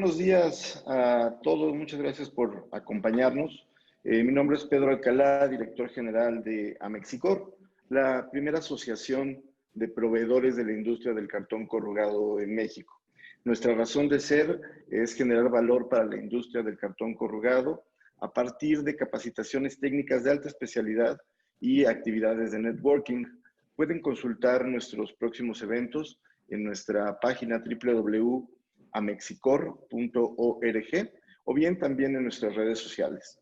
buenos días a todos. Muchas gracias por acompañarnos. Mi nombre es Pedro Alcalá, director general de Amexicor, la primera asociación de proveedores de la industria del cartón corrugado en México. Nuestra razón de ser es generar valor para la industria del cartón corrugado a partir de capacitaciones técnicas de alta especialidad y actividades de networking. Pueden consultar nuestros próximos eventos en nuestra página www.amexicor.org o bien también en nuestras redes sociales.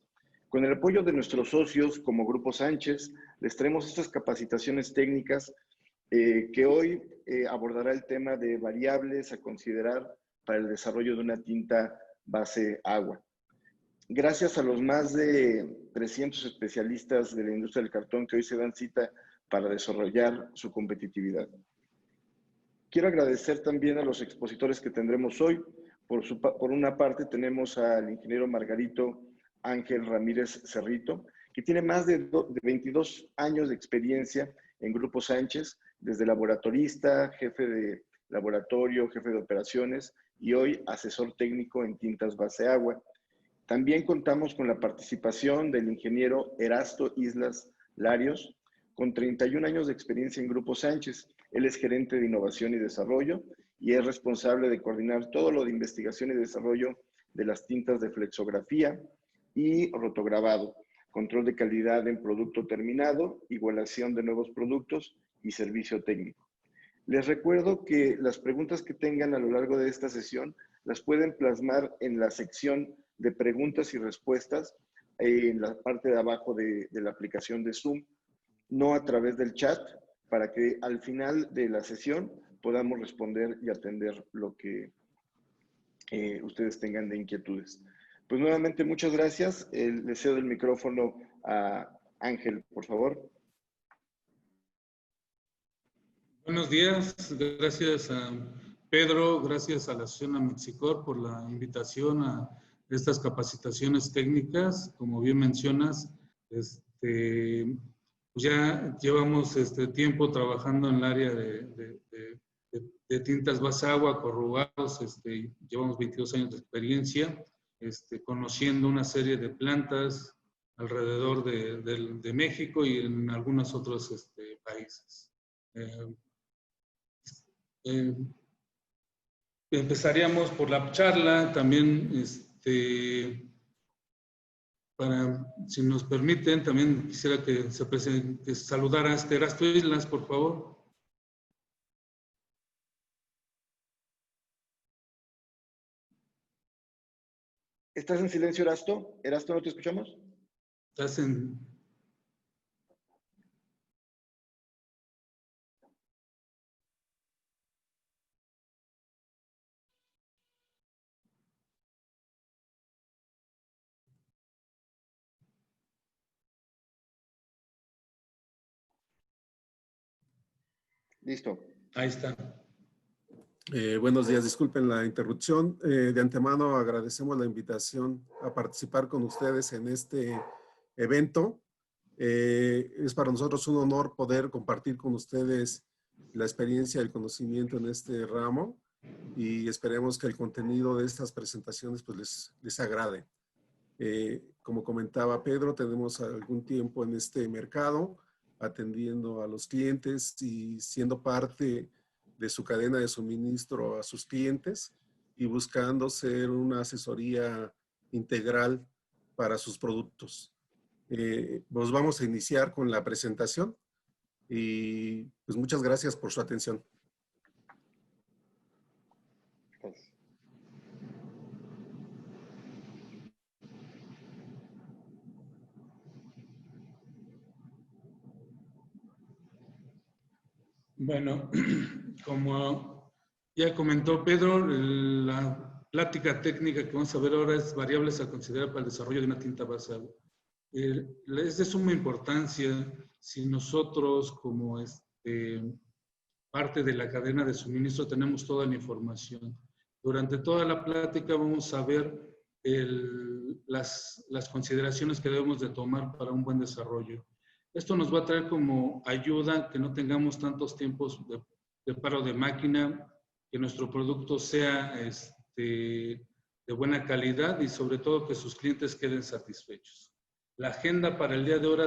Con el apoyo de nuestros socios como Grupo Sánchez, les traemos estas capacitaciones técnicas que hoy abordará el tema de variables a considerar para el desarrollo de una tinta base agua. Gracias a los más de 300 especialistas de la industria del cartón que hoy se dan cita para desarrollar su competitividad. Quiero agradecer también a los expositores que tendremos hoy. Por una parte tenemos al ingeniero Margarito Ángel Ramírez Cerrito, que tiene más de 22 años de experiencia en Grupo Sánchez, desde laboratorista, jefe de laboratorio, jefe de operaciones y hoy asesor técnico en tintas base agua. También contamos con la participación del ingeniero Erasto Islas Larios, con 31 años de experiencia en Grupo Sánchez. Él es gerente de innovación y desarrollo y es responsable de coordinar todo lo de investigación y desarrollo de las tintas de flexografía y rotograbado, control de calidad en producto terminado, igualación de nuevos productos y servicio técnico. Les recuerdo que las preguntas que tengan a lo largo de esta sesión las pueden plasmar en la sección de preguntas y respuestas en la parte de abajo de la aplicación de Zoom, no a través del chat, para que al final de la sesión podamos responder y atender lo que ustedes tengan de inquietudes. Pues nuevamente muchas gracias. Le cedo el micrófono a Ángel, por favor. Buenos días, gracias a Pedro, gracias a la Asociación Amexicor por la invitación a estas capacitaciones técnicas. Como bien mencionas, pues ya llevamos tiempo trabajando en el área de tintas base agua, corrugados, llevamos 22 años de experiencia, conociendo una serie de plantas alrededor de México y en algunos otros países. Empezaríamos por la charla, también, si nos permiten, también quisiera que se presente, que saludara a Erasto Islas, por favor. ¿Estás en silencio, Erasto? ¿Erasto, no te escuchamos? Estás en... Listo. Ahí está. Buenos días, disculpen la interrupción. De antemano agradecemos la invitación a participar con ustedes en este evento. Es para nosotros un honor poder compartir con ustedes la experiencia y el conocimiento en este ramo y esperemos que el contenido de estas presentaciones pues les agrade. Como comentaba Pedro, tenemos algún tiempo en este mercado atendiendo a los clientes y siendo parte de su cadena de suministro a sus clientes y buscando ser una asesoría integral para sus productos. Pues vamos a iniciar con la presentación y pues muchas gracias por su atención. Bueno, como ya comentó Pedro, la plática técnica que vamos a ver ahora es variables a considerar para el desarrollo de una tinta base agua. Es de suma importancia si nosotros como parte de la cadena de suministro tenemos toda la información. Durante toda la plática vamos a ver las consideraciones que debemos de tomar para un buen desarrollo. Esto nos va a traer como ayuda que no tengamos tantos tiempos de paro de máquina, que nuestro producto sea de buena calidad y sobre todo que sus clientes queden satisfechos. La agenda para el día de hoy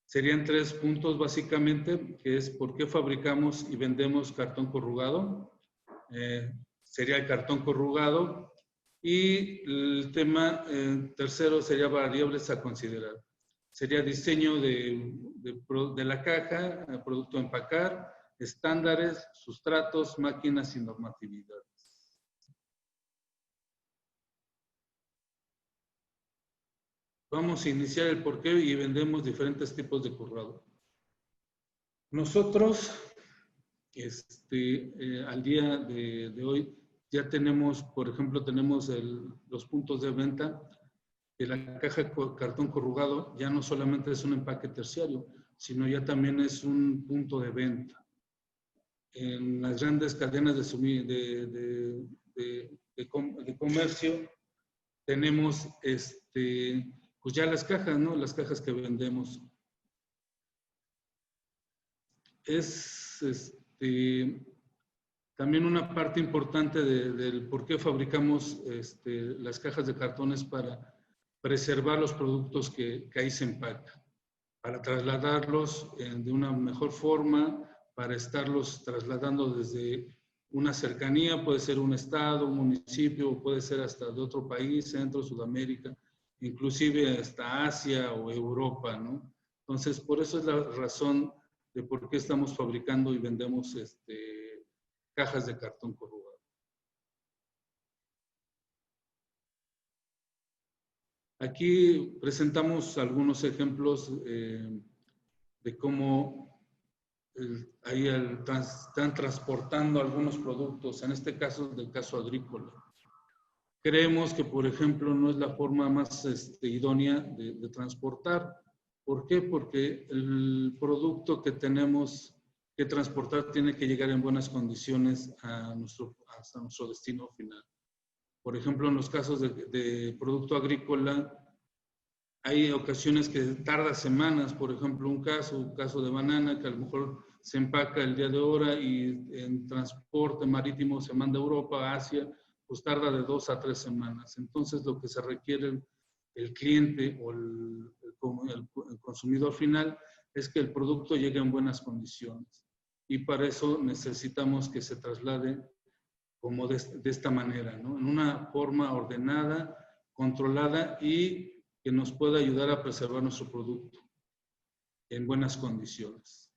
serían 3 puntos básicamente, que es por qué fabricamos y vendemos cartón corrugado. Sería el cartón corrugado. Y el tema tercero sería variables a considerar. Sería diseño de la caja, producto a empacar, estándares, sustratos, máquinas y normatividades. Vamos a iniciar el porqué y vendemos diferentes tipos de corrugado. Nosotros, al día de hoy, ya tenemos, por ejemplo, tenemos los puntos de venta de la caja de cartón corrugado. Ya no solamente es un empaque terciario, sino ya también es un punto de venta. En las grandes cadenas de comercio tenemos pues ya las cajas, ¿no? Las cajas que vendemos. Es también una parte importante del por qué fabricamos las cajas de cartones para preservar los productos que ahí se empacan, para trasladarlos de una mejor forma, para estarlos trasladando desde una cercanía, puede ser un estado, un municipio, puede ser hasta de otro país, Centro, Sudamérica, inclusive hasta Asia o Europa, ¿no? Entonces, por eso es la razón de por qué estamos fabricando y vendemos cajas de cartón corrugado. Aquí presentamos algunos ejemplos de cómo ahí están transportando algunos productos, en este caso, del caso agrícola. Creemos que, por ejemplo, no es la forma más idónea de transportar. ¿Por qué? Porque el producto que tenemos que transportar tiene que llegar en buenas condiciones hasta nuestro destino final. Por ejemplo, en los casos de producto agrícola, hay ocasiones que tarda semanas. Por ejemplo, un caso de banana que a lo mejor se empaca el día de ahora y en transporte marítimo se manda a Europa, a Asia, pues tarda de 2 a 3 semanas. Entonces, lo que se requiere el cliente o el consumidor final es que el producto llegue en buenas condiciones. Y para eso necesitamos que se traslade como de esta manera, ¿no? En una forma ordenada, controlada y que nos pueda ayudar a preservar nuestro producto en buenas condiciones.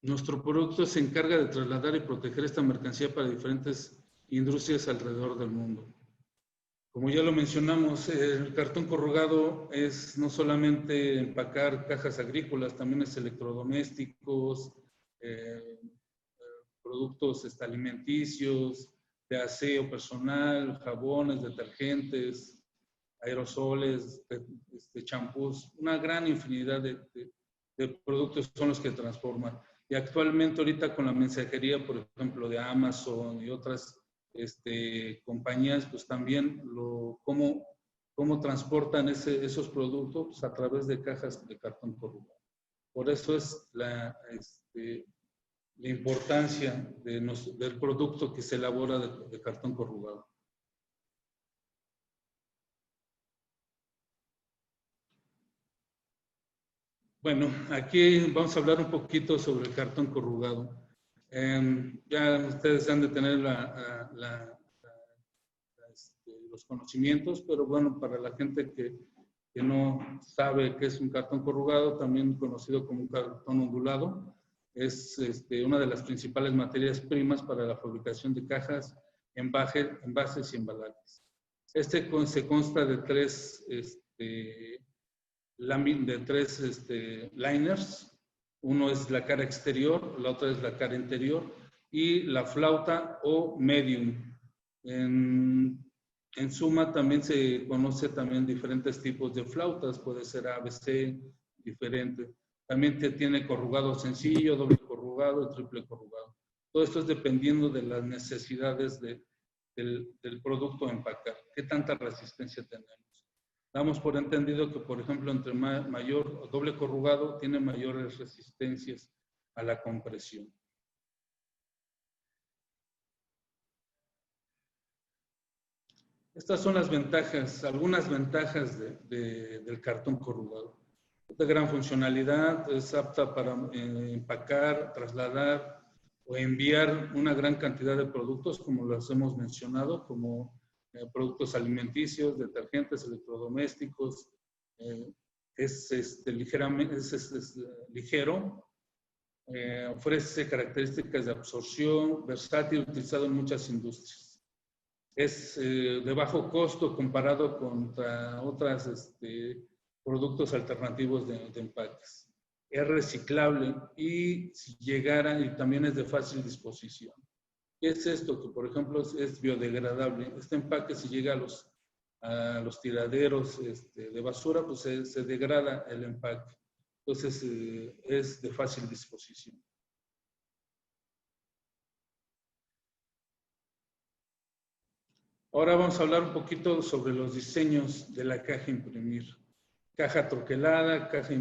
Nuestro producto se encarga de trasladar y proteger esta mercancía para diferentes industrias alrededor del mundo. Como ya lo mencionamos, el cartón corrugado es no solamente empacar cajas agrícolas, también es electrodomésticos, productos alimenticios, de aseo personal, jabones, detergentes, aerosoles, champús, una gran infinidad de productos son los que transforman. Y actualmente ahorita con la mensajería, por ejemplo, de Amazon y otras compañías, pues también cómo transportan esos productos a través de cajas de cartón corrugado. Por eso es la importancia del producto que se elabora de cartón corrugado. Bueno, aquí vamos a hablar un poquito sobre el cartón corrugado. Ya ustedes han de tener los conocimientos, pero bueno, para la gente que no sabe qué es un cartón corrugado, también conocido como un cartón ondulado, es una de las principales materias primas para la fabricación de cajas, envases y embalajes. Se consta de tres liners. Uno es la cara exterior, la otra es la cara interior y la flauta o medium. En suma también se conoce también diferentes tipos de flautas, puede ser ABC, diferente. También tiene corrugado sencillo, doble corrugado y triple corrugado. Todo esto es dependiendo de las necesidades del producto a empacar. ¿Qué tanta resistencia tenemos? Damos por entendido que, por ejemplo, entre mayor o doble corrugado tiene mayores resistencias a la compresión. Estas son las ventajas, algunas ventajas del cartón corrugado. De gran funcionalidad, es apta para empacar, trasladar o enviar una gran cantidad de productos, como los hemos mencionado, como productos alimenticios, detergentes, electrodomésticos. Es ligero, ofrece características de absorción, versátil, utilizado en muchas industrias. Es de bajo costo comparado contra otros productos alternativos de empaques. Es reciclable y si llegara, y también es de fácil disposición. ¿Qué es esto? Que por ejemplo es biodegradable. Este empaque, si llega a los tiraderos de basura, pues se degrada el empaque. Entonces es de fácil disposición. Ahora vamos a hablar un poquito sobre los diseños de la caja a imprimir. Caja troquelada, caja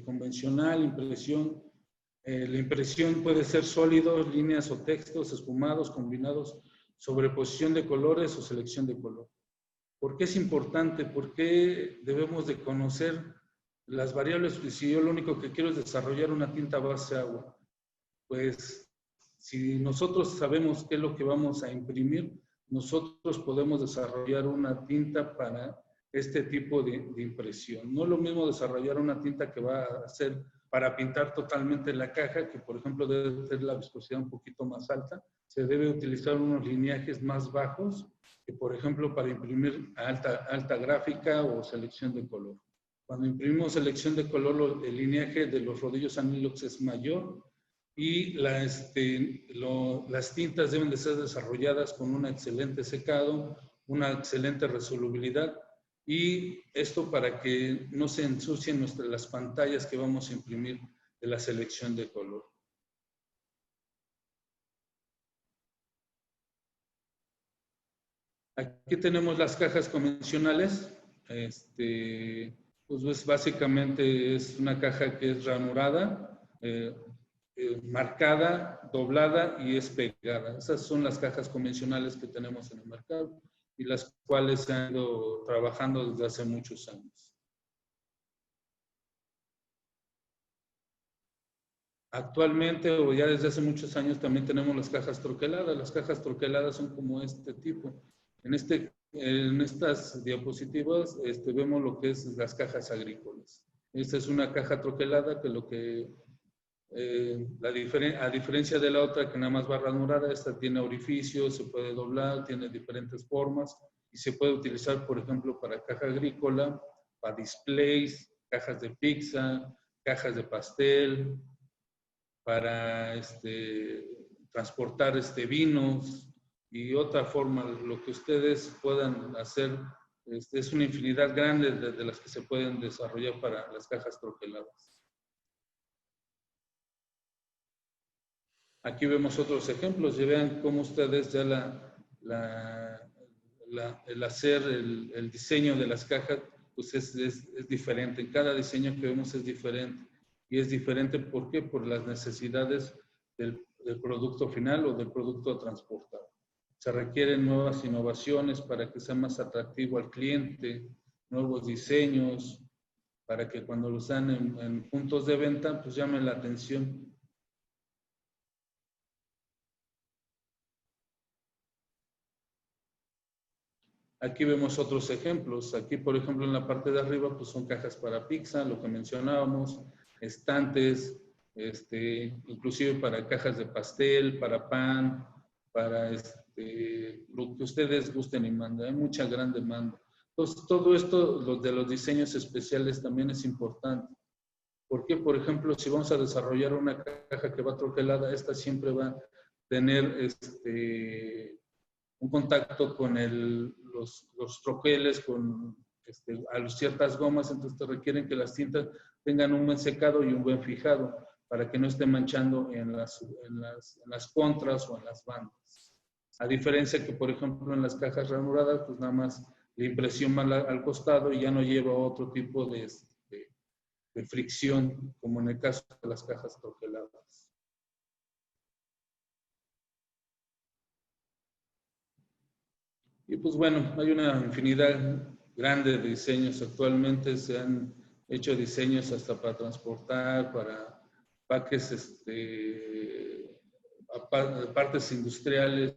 convencional, impresión. La impresión puede ser sólidos, líneas o textos, esfumados, combinados, sobreposición de colores o selección de color. ¿Por qué es importante? ¿Por qué debemos de conocer las variables? Si yo lo único que quiero es desarrollar una tinta base agua, pues si nosotros sabemos qué es lo que vamos a imprimir, nosotros podemos desarrollar una tinta para este tipo de impresión. No es lo mismo desarrollar una tinta que va a ser para pintar totalmente la caja, que por ejemplo debe tener la viscosidad un poquito más alta. Se debe utilizar unos lineajes más bajos, que por ejemplo para imprimir alta gráfica o selección de color. Cuando imprimimos selección de color, el lineaje de los rodillos anilox es mayor, y las tintas deben de ser desarrolladas con un excelente secado, una excelente resolubilidad, y esto para que no se ensucien las pantallas que vamos a imprimir de la selección de color. Aquí tenemos las cajas convencionales. Pues básicamente es una caja que es ranurada, marcada, doblada y es pegada. Esas son las cajas convencionales que tenemos en el mercado y las cuales se han ido trabajando desde hace muchos años. Actualmente, o ya desde hace muchos años, también tenemos las cajas troqueladas. Las cajas troqueladas son como este tipo. En estas diapositivas vemos lo que es las cajas agrícolas. Esta es una caja troquelada que a diferencia de la otra que nada más va ranurada, esta tiene orificios, se puede doblar, tiene diferentes formas y se puede utilizar, por ejemplo, para caja agrícola, para displays, cajas de pizza, cajas de pastel, para transportar vinos y otra forma, lo que ustedes puedan hacer. Es una infinidad grande de las que se pueden desarrollar para las cajas troqueladas. Aquí vemos otros ejemplos y vean cómo ustedes ya el hacer el diseño de las cajas pues es diferente. Cada diseño que vemos es diferente. Y es diferente, ¿por qué? Por las necesidades del producto final o del producto transportado. Se requieren nuevas innovaciones para que sea más atractivo al cliente, nuevos diseños, para que cuando los dan en puntos de venta, pues llamen la atención. Aquí vemos otros ejemplos. Aquí, por ejemplo, en la parte de arriba, pues son cajas para pizza, lo que mencionábamos, estantes, inclusive para cajas de pastel, para pan, para lo que ustedes gusten y manden. Hay mucha gran demanda. Entonces, todo esto, de los diseños especiales también es importante. Porque, por ejemplo, si vamos a desarrollar una caja que va troquelada, esta siempre va a tener un contacto con los troqueles, con ciertas gomas, entonces requieren que las tintas tengan un buen secado y un buen fijado para que no esté manchando en las contras o en las bandas. A diferencia que, por ejemplo, en las cajas ranuradas, pues nada más la impresión va al costado y ya no lleva otro tipo de fricción, como en el caso de las cajas troqueladas. Y pues bueno, hay una infinidad grande de diseños. Actualmente se han hecho diseños hasta para transportar, para paques, partes industriales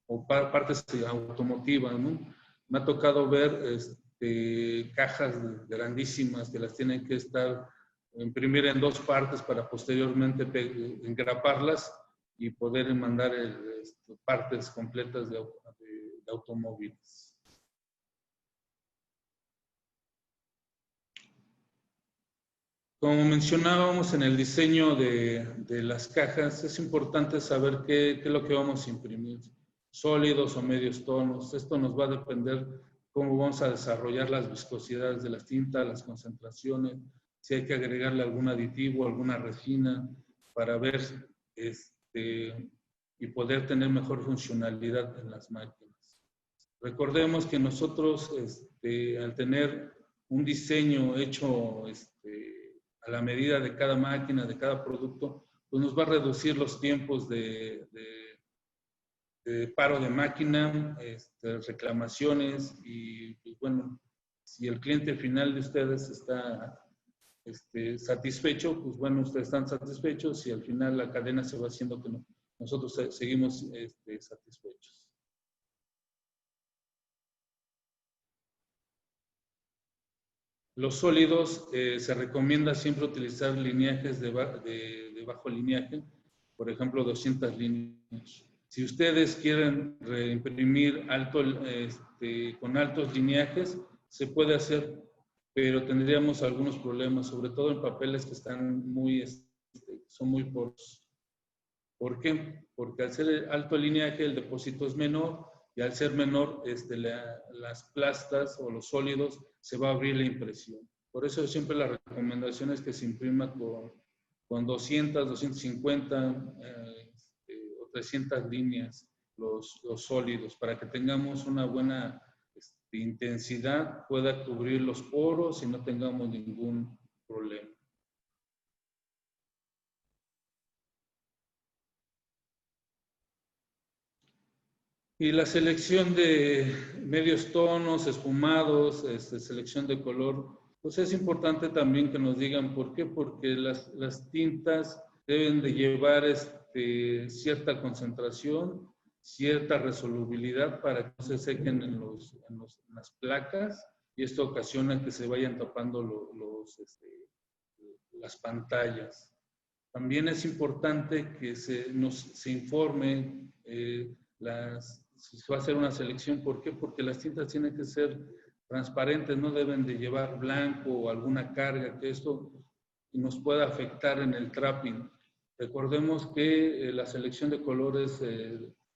o partes automotivas, ¿no? Me ha tocado ver cajas grandísimas que las tienen que imprimir en 2 partes para posteriormente engraparlas y poder mandar partes completas de automóviles. Como mencionábamos en el diseño de las cajas, es importante saber qué es lo que vamos a imprimir, sólidos o medios tonos. Esto nos va a depender cómo vamos a desarrollar las viscosidades de las tintas, las concentraciones, si hay que agregarle algún aditivo, alguna resina, para ver y poder tener mejor funcionalidad en las máquinas. Recordemos que nosotros, al tener un diseño hecho a la medida de cada máquina, de cada producto, pues nos va a reducir los tiempos de paro de máquina, reclamaciones y bueno, si el cliente final de ustedes está satisfecho, pues bueno, ustedes están satisfechos y al final la cadena se va haciendo que nosotros seguimos satisfechos. Los sólidos, se recomienda siempre utilizar lineajes de bajo lineaje, por ejemplo, 200 líneas. Si ustedes quieren reimprimir con altos lineajes, se puede hacer, pero tendríamos algunos problemas, sobre todo en papeles que están son muy poros. ¿Por qué? Porque al ser alto lineaje el depósito es menor y al ser menor las plastas o los sólidos se va a abrir la impresión. Por eso siempre la recomendación es que se imprima con 200, 250 o 300 líneas los sólidos para que tengamos una buena intensidad, pueda cubrir los poros y no tengamos ningún problema. Y la selección de medios tonos, esfumados, selección de color, pues es importante también que nos digan por qué, porque las tintas deben de llevar cierta concentración, cierta resolubilidad para que no se sequen en las placas y esto ocasiona que se vayan tapando las pantallas. También es importante que se informe si se va a hacer una selección. ¿Por qué? Porque las tintas tienen que ser transparentes, no deben de llevar blanco o alguna carga, que esto nos pueda afectar en el trapping. Recordemos que la selección de colores,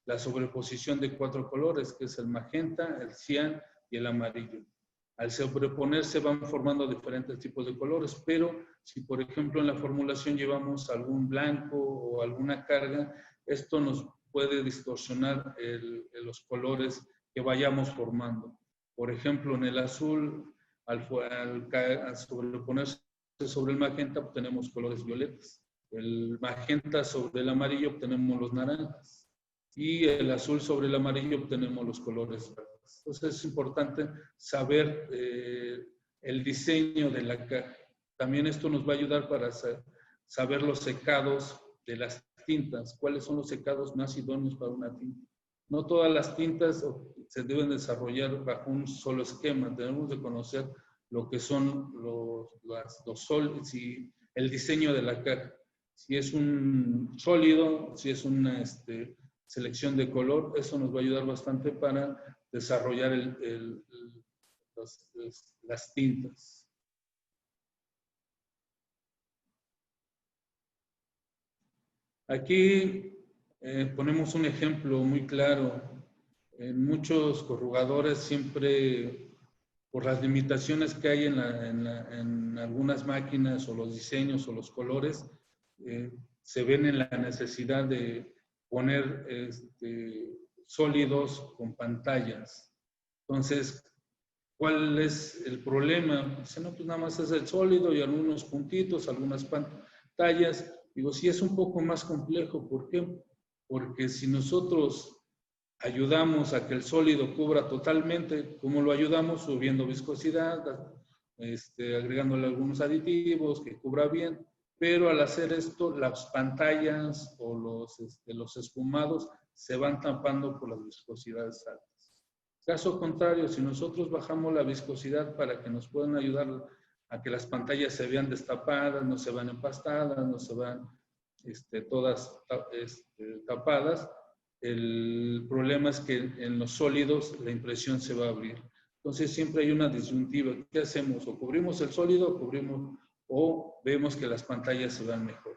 la sobreposición de 4 colores, que es el magenta, el cian y el amarillo. Al sobreponerse van formando diferentes tipos de colores, pero si por ejemplo en la formulación llevamos algún blanco o alguna carga, esto nos puede distorsionar los colores que vayamos formando. Por ejemplo, en el azul, al sobreponerse sobre el magenta, obtenemos colores violetas. El magenta sobre el amarillo obtenemos los naranjas. Y el azul sobre el amarillo obtenemos los colores verdes. Entonces es importante saber el diseño de la caja. También esto nos va a ayudar para saber los secados de las tintas, cuáles son los secados más idóneos para una tinta. No todas las tintas se deben desarrollar bajo un solo esquema, tenemos que conocer lo que son los sólidos y el diseño de la caja. Si es un sólido, si es una selección de color, eso nos va a ayudar bastante para desarrollar las tintas. Aquí ponemos un ejemplo muy claro. En muchos corrugadores siempre, por las limitaciones que hay en algunas máquinas o los diseños o los colores, se ven en la necesidad de poner sólidos con pantallas. Entonces, ¿cuál es el problema? Dice, no, pues nada más es el sólido y algunos puntitos, algunas pantallas. Digo, sí es un poco más complejo. ¿Por qué? Porque si nosotros ayudamos a que el sólido cubra totalmente. ¿Cómo lo ayudamos? Subiendo viscosidad, agregándole algunos aditivos que cubra bien, pero al hacer esto, las pantallas o los esfumados se van tapando por las viscosidades altas. Caso contrario, si nosotros bajamos la viscosidad para que nos puedan ayudar a que las pantallas se vean destapadas, no se vean empastadas, no se vean todas tapadas, el problema es que en los sólidos la impresión se va a abrir. Entonces siempre hay una disyuntiva. ¿Qué hacemos? O cubrimos el sólido o vemos que las pantallas se vean mejor.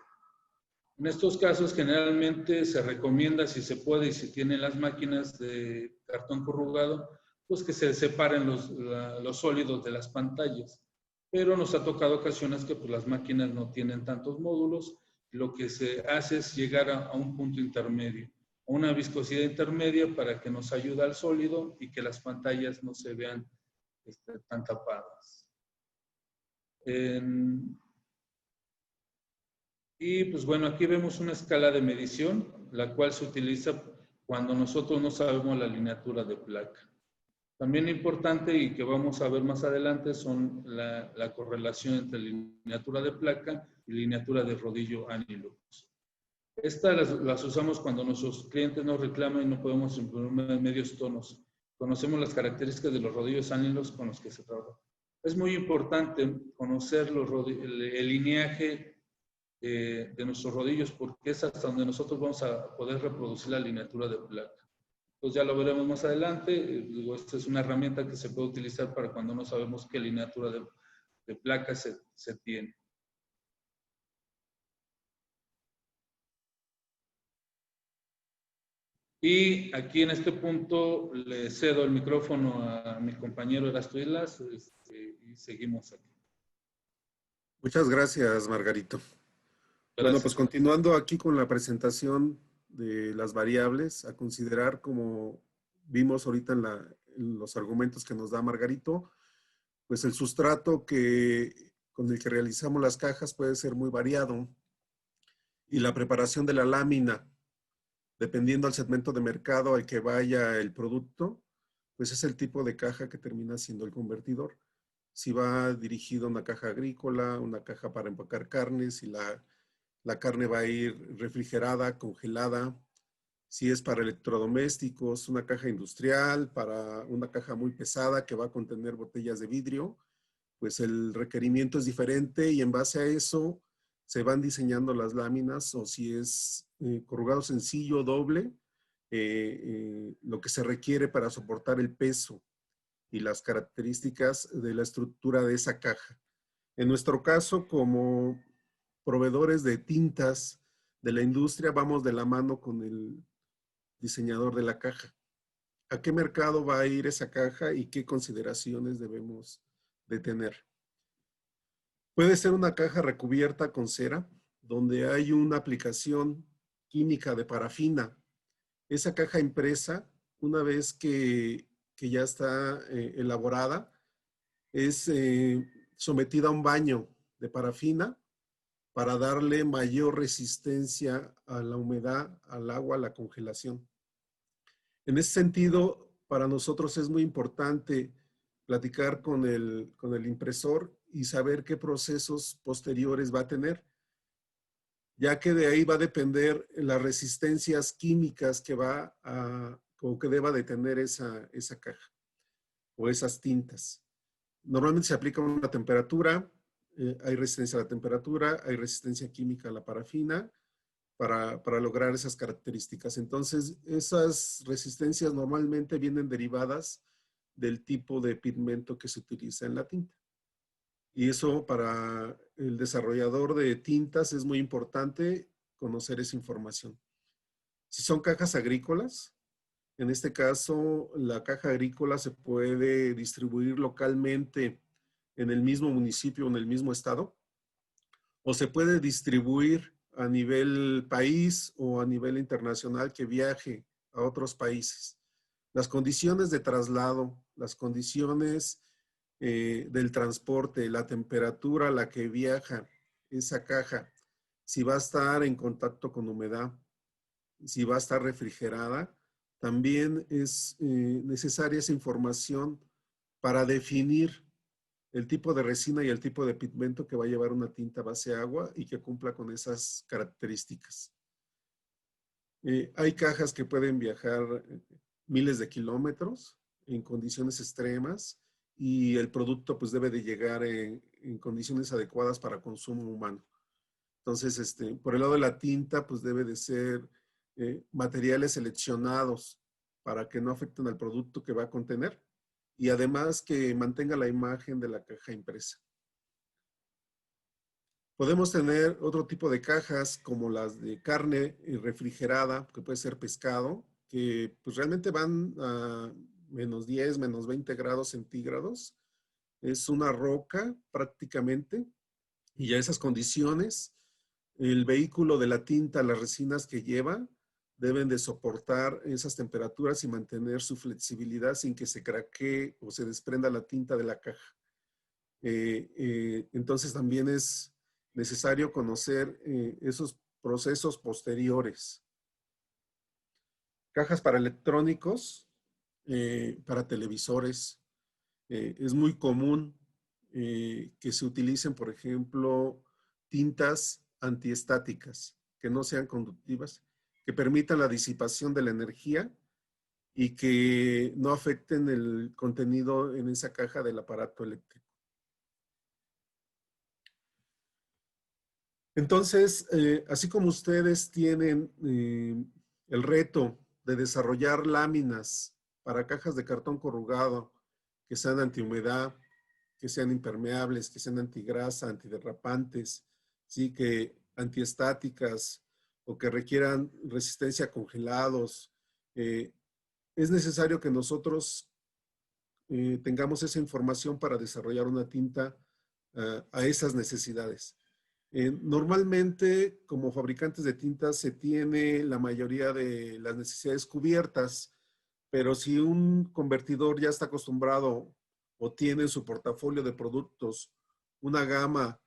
En estos casos generalmente se recomienda, si se puede y si tienen las máquinas de cartón corrugado, pues que se separen los sólidos de las pantallas. Pero nos ha tocado ocasiones que pues, las máquinas no tienen tantos módulos. Lo que se hace es llegar a un punto intermedio, una viscosidad intermedia para que nos ayude al sólido y que las pantallas no se vean tan tapadas. Y pues bueno, aquí vemos una escala de medición, la cual se utiliza cuando nosotros no sabemos la lineatura de placa. También importante y que vamos a ver más adelante son la correlación entre lineatura de placa y lineatura de rodillo ánilux. Estas las usamos cuando nuestros clientes nos reclaman y no podemos imprimir medios tonos. Conocemos las características de los rodillos ánilux con los que se trabaja. Es muy importante conocer el lineaje de nuestros rodillos porque es hasta donde nosotros vamos a poder reproducir la lineatura de placa. Entonces ya lo veremos más adelante. Digo, esta es una herramienta que se puede utilizar para cuando no sabemos qué lineatura de placa se tiene. Y aquí en este punto le cedo el micrófono a mi compañero Erasto Islas y seguimos aquí. Muchas gracias, Margarito. Gracias. Bueno, pues continuando aquí con la presentación de las variables a considerar, como vimos ahorita en los argumentos que nos da Margarito, pues el sustrato con el que realizamos las cajas puede ser muy variado y la preparación de la lámina, dependiendo del segmento de mercado al que vaya el producto, pues es el tipo de caja que termina siendo el convertidor. Si va dirigido a una caja agrícola, una caja para empacar carnes, y la carne va a ir refrigerada, congelada. Si es para electrodomésticos, una caja industrial, para una caja muy pesada que va a contener botellas de vidrio, pues el requerimiento es diferente y en base a eso se van diseñando las láminas, o si es corrugado sencillo, doble, lo que se requiere para soportar el peso y las características de la estructura de esa caja. En nuestro caso, como proveedores de tintas de la industria, vamos de la mano con el diseñador de la caja. ¿A qué mercado va a ir esa caja y qué consideraciones debemos de tener? Puede ser una caja recubierta con cera, donde hay una aplicación química de parafina. Esa caja impresa, una vez que ya está elaborada, es sometida a un baño de parafina para darle mayor resistencia a la humedad, al agua, a la congelación. En ese sentido, para nosotros es muy importante platicar con el impresor y saber qué procesos posteriores va a tener, ya que de ahí va a depender las resistencias químicas que o que deba de tener esa caja o esas tintas. Normalmente se aplica una temperatura, hay resistencia a la temperatura, hay resistencia química a la parafina para lograr esas características. Entonces, esas resistencias normalmente vienen derivadas del tipo de pigmento que se utiliza en la tinta. Y eso para el desarrollador de tintas es muy importante conocer esa información. Si son cajas agrícolas, en este caso la caja agrícola se puede distribuir localmente en el mismo municipio o en el mismo estado, o se puede distribuir a nivel país o a nivel internacional que viaje a otros países. Las condiciones de traslado, las condiciones del transporte, la temperatura a la que viaja esa caja, si va a estar en contacto con humedad, si va a estar refrigerada, también es necesaria esa información para definir el tipo de resina y el tipo de pigmento que va a llevar una tinta base agua y que cumpla con esas características. Hay cajas que pueden viajar miles de kilómetros en condiciones extremas y el producto pues debe de llegar en condiciones adecuadas para consumo humano. Entonces, por el lado de la tinta, pues debe de ser materiales seleccionados para que no afecten al producto que va a contener y además que mantenga la imagen de la caja impresa. Podemos tener otro tipo de cajas como las de carne refrigerada, que puede ser pescado, que pues realmente van a -10, -20 grados centígrados. Es una roca prácticamente y ya esas condiciones, el vehículo de la tinta, las resinas que lleva, deben de soportar esas temperaturas y mantener su flexibilidad sin que se craquee o se desprenda la tinta de la caja. Entonces también es necesario conocer esos procesos posteriores. Cajas para electrónicos, para televisores. Es muy común que se utilicen, por ejemplo, tintas antiestáticas, que no sean conductivas, que permitan la disipación de la energía y que no afecten el contenido en esa caja del aparato eléctrico. Entonces, así como ustedes tienen el reto de desarrollar láminas para cajas de cartón corrugado que sean antihumedad, que sean impermeables, que sean antigrasa, antiderrapantes, ¿sí? Que antiestáticas o que requieran resistencia a congelados, es necesario que nosotros tengamos esa información para desarrollar una tinta a esas necesidades. Normalmente, como fabricantes de tintas, se tiene la mayoría de las necesidades cubiertas, pero si un convertidor ya está acostumbrado o tiene en su portafolio de productos una gama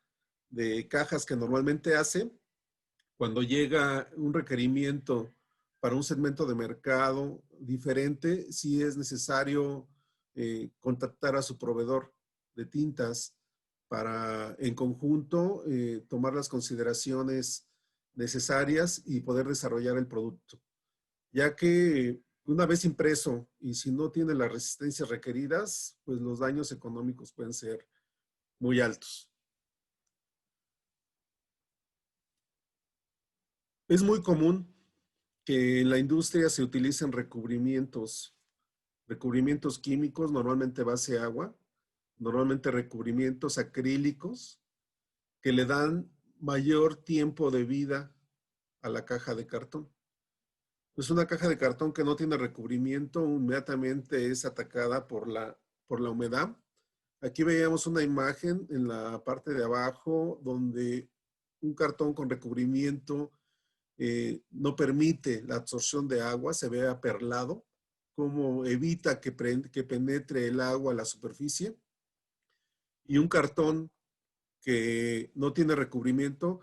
de cajas que normalmente hace, cuando llega un requerimiento para un segmento de mercado diferente, sí es necesario contactar a su proveedor de tintas para en conjunto tomar las consideraciones necesarias y poder desarrollar el producto. Ya que una vez impreso y si no tiene las resistencias requeridas, pues los daños económicos pueden ser muy altos. Es muy común que en la industria se utilicen recubrimientos químicos, normalmente base agua, normalmente recubrimientos acrílicos, que le dan mayor tiempo de vida a la caja de cartón. Pues una caja de cartón que no tiene recubrimiento inmediatamente es atacada por la humedad. Aquí veíamos una imagen en la parte de abajo donde un cartón con recubrimiento no permite la absorción de agua, se ve aperlado, como evita que penetre el agua a la superficie. Y un cartón que no tiene recubrimiento,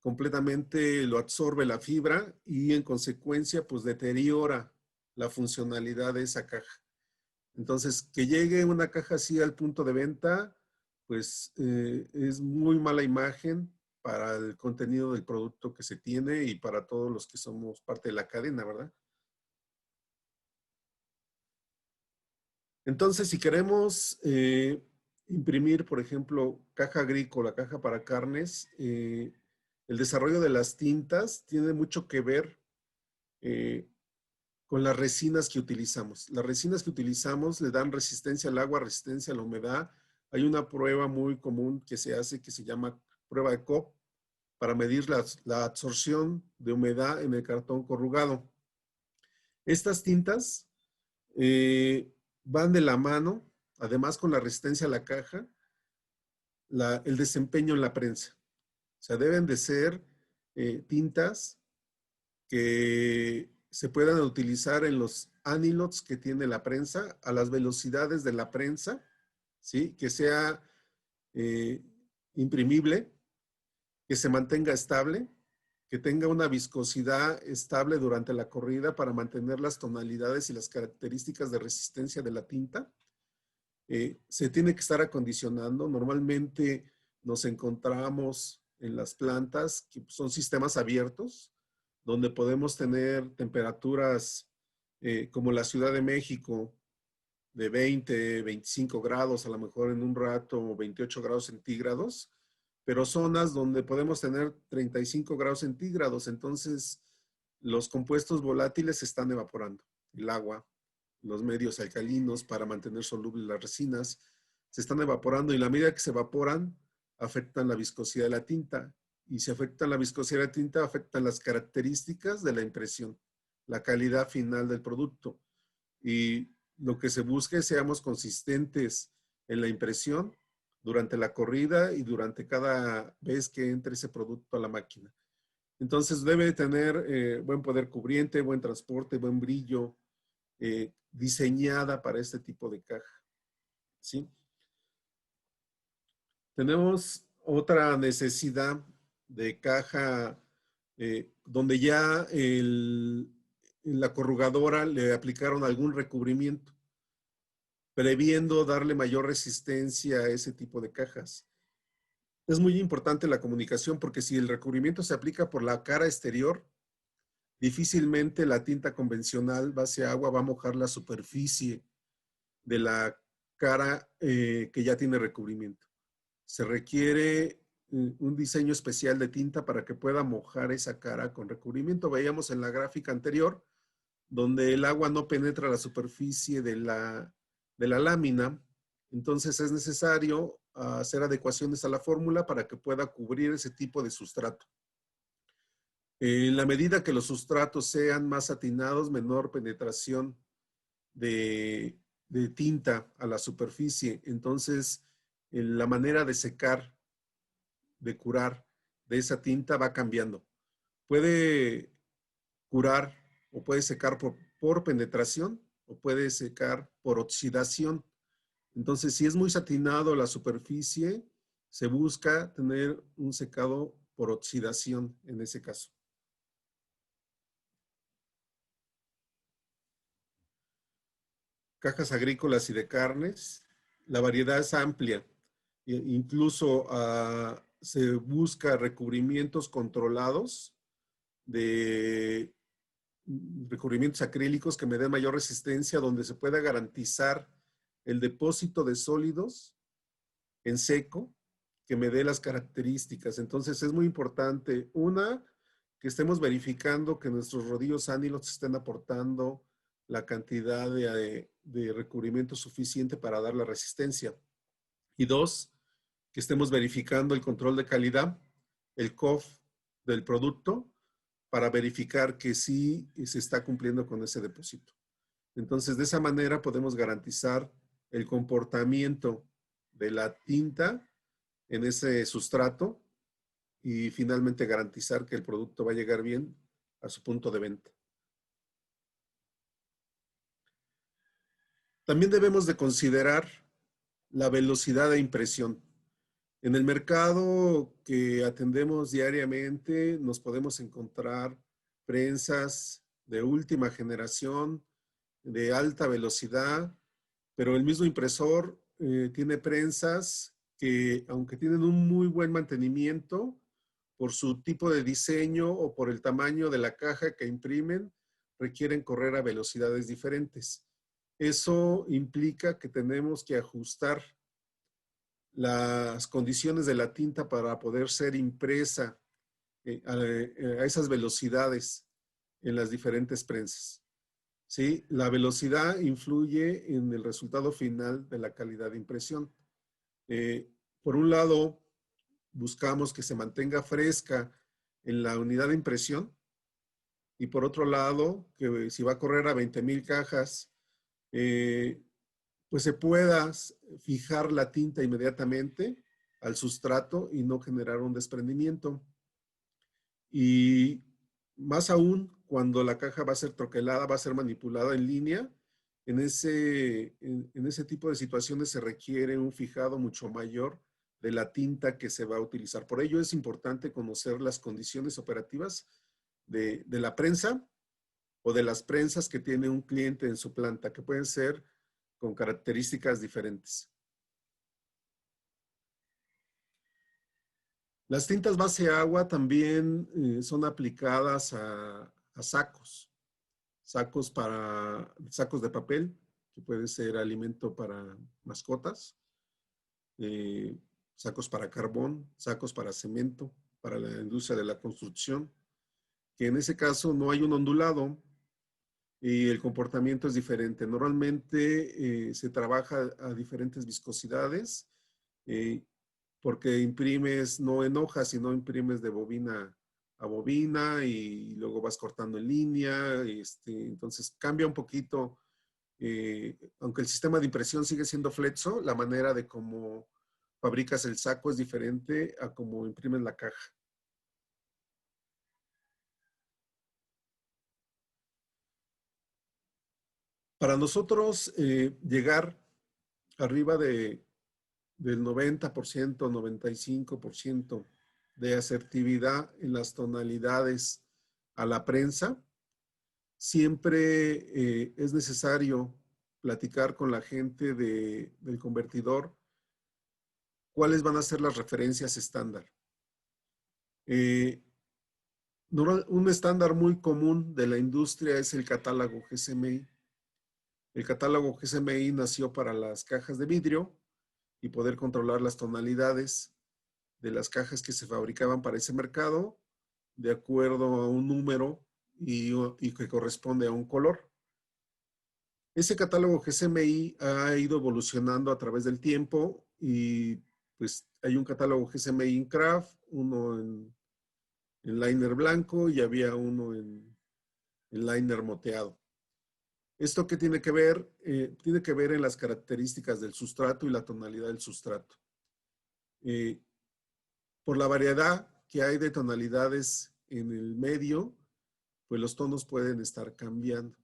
completamente lo absorbe la fibra y en consecuencia pues deteriora la funcionalidad de esa caja. Entonces, que llegue una caja así al punto de venta, pues es muy mala imagen para el contenido del producto que se tiene y para todos los que somos parte de la cadena, ¿verdad? Entonces, si queremos imprimir, por ejemplo, caja agrícola, caja para carnes, el desarrollo de las tintas tiene mucho que ver con las resinas que utilizamos. Las resinas que utilizamos le dan resistencia al agua, resistencia a la humedad. Hay una prueba muy común que se hace que se llama prueba de Koch para medir la absorción de humedad en el cartón corrugado. Estas tintas van de la mano, además con la resistencia a la caja, el desempeño en la prensa. O sea, deben de ser tintas que se puedan utilizar en los anilots que tiene la prensa, a las velocidades de la prensa, ¿sí? Que sea imprimible, que se mantenga estable que tenga una viscosidad estable durante la corrida para mantener las tonalidades y las características de resistencia de la tinta. Se tiene que estar acondicionando. Normalmente nos encontramos en las plantas, que son sistemas abiertos, donde podemos tener temperaturas como la Ciudad de México, de 20, 25 grados, a lo mejor en un rato 28 grados centígrados, pero zonas donde podemos tener 35 grados centígrados. Entonces, los compuestos volátiles se están evaporando. El agua, los medios alcalinos para mantener solubles las resinas, se están evaporando, y la medida que se evaporan, afectan la viscosidad de la tinta. Y si afectan la viscosidad de la tinta, afectan las características de la impresión, la calidad final del producto. Y lo que se busca es que seamos consistentes en la impresión durante la corrida y durante cada vez que entre ese producto a la máquina. Entonces debe tener buen poder cubriente, buen transporte, buen brillo, diseñada para este tipo de caja. ¿Sí? Tenemos otra necesidad de caja donde ya la corrugadora le aplicaron algún recubrimiento, previendo darle mayor resistencia a ese tipo de cajas. Es muy importante la comunicación, porque si el recubrimiento se aplica por la cara exterior, difícilmente la tinta convencional base agua va a mojar la superficie de la cara que ya tiene recubrimiento. Se requiere un diseño especial de tinta para que pueda mojar esa cara con recubrimiento. Veíamos en la gráfica anterior donde el agua no penetra la superficie de la lámina. Entonces es necesario hacer adecuaciones a la fórmula para que pueda cubrir ese tipo de sustrato. En la medida que los sustratos sean más satinados, menor penetración de tinta a la superficie. Entonces, la manera de secar, de curar de esa tinta va cambiando. Puede curar o puede secar por penetración o puede secar por oxidación. Entonces, si es muy satinado la superficie, se busca tener un secado por oxidación en ese caso. Cajas agrícolas y de carnes, la variedad es amplia. Incluso se busca recubrimientos controlados de recubrimientos acrílicos que me den mayor resistencia, donde se pueda garantizar el depósito de sólidos en seco, que me dé las características. Entonces es muy importante, una, que estemos verificando que nuestros rodillos ánilos estén aportando la cantidad de recubrimiento suficiente para dar la resistencia. Y dos, que estemos verificando el control de calidad, el COF del producto, para verificar que sí se está cumpliendo con ese depósito. Entonces, de esa manera podemos garantizar el comportamiento de la tinta en ese sustrato y finalmente garantizar que el producto va a llegar bien a su punto de venta. También debemos de considerar la velocidad de impresión. En el mercado que atendemos diariamente nos podemos encontrar prensas de última generación, de alta velocidad, pero el mismo impresor tiene prensas que, aunque tienen un muy buen mantenimiento, por su tipo de diseño o por el tamaño de la caja que imprimen, requieren correr a velocidades diferentes. Eso implica que tenemos que ajustar las condiciones de la tinta para poder ser impresa a esas velocidades en las diferentes prensas. ¿Sí? La velocidad influye en el resultado final de la calidad de impresión. Por un lado, buscamos que se mantenga fresca en la unidad de impresión, y por otro lado, que si va a correr a 20,000 cajas, pues se pueda fijar la tinta inmediatamente al sustrato y no generar un desprendimiento. Y más aún, cuando la caja va a ser troquelada, va a ser manipulada en línea, en ese tipo de situaciones se requiere un fijado mucho mayor de la tinta que se va a utilizar. Por ello es importante conocer las condiciones operativas de la prensa o de las prensas que tiene un cliente en su planta, que pueden ser con características diferentes. Las tintas base agua también son aplicadas a sacos. Sacos de papel, que puede ser alimento para mascotas, sacos para carbón, sacos para cemento, para la industria de la construcción, que en ese caso no hay un ondulado y el comportamiento es diferente. Normalmente se trabaja a diferentes viscosidades porque imprimes no en hojas, sino imprimes de bobina a bobina y luego vas cortando en línea. Entonces cambia un poquito, aunque el sistema de impresión sigue siendo flexo, la manera de cómo fabricas el saco es diferente a cómo imprimes la caja. Para nosotros llegar arriba del 90%, 95% de asertividad en las tonalidades a la prensa, siempre es necesario platicar con la gente del convertidor cuáles van a ser las referencias estándar. Un estándar muy común de la industria es el catálogo GSMI. El catálogo GSMI nació para las cajas de vidrio y poder controlar las tonalidades de las cajas que se fabricaban para ese mercado de acuerdo a un número y que corresponde a un color. Ese catálogo GSMI ha ido evolucionando a través del tiempo y pues hay un catálogo GSMI en craft, uno en liner blanco y había uno en liner moteado. ¿Esto qué tiene que ver? Tiene que ver en las características del sustrato y la tonalidad del sustrato. Por la variedad que hay de tonalidades en el medio, pues los tonos pueden estar cambiando.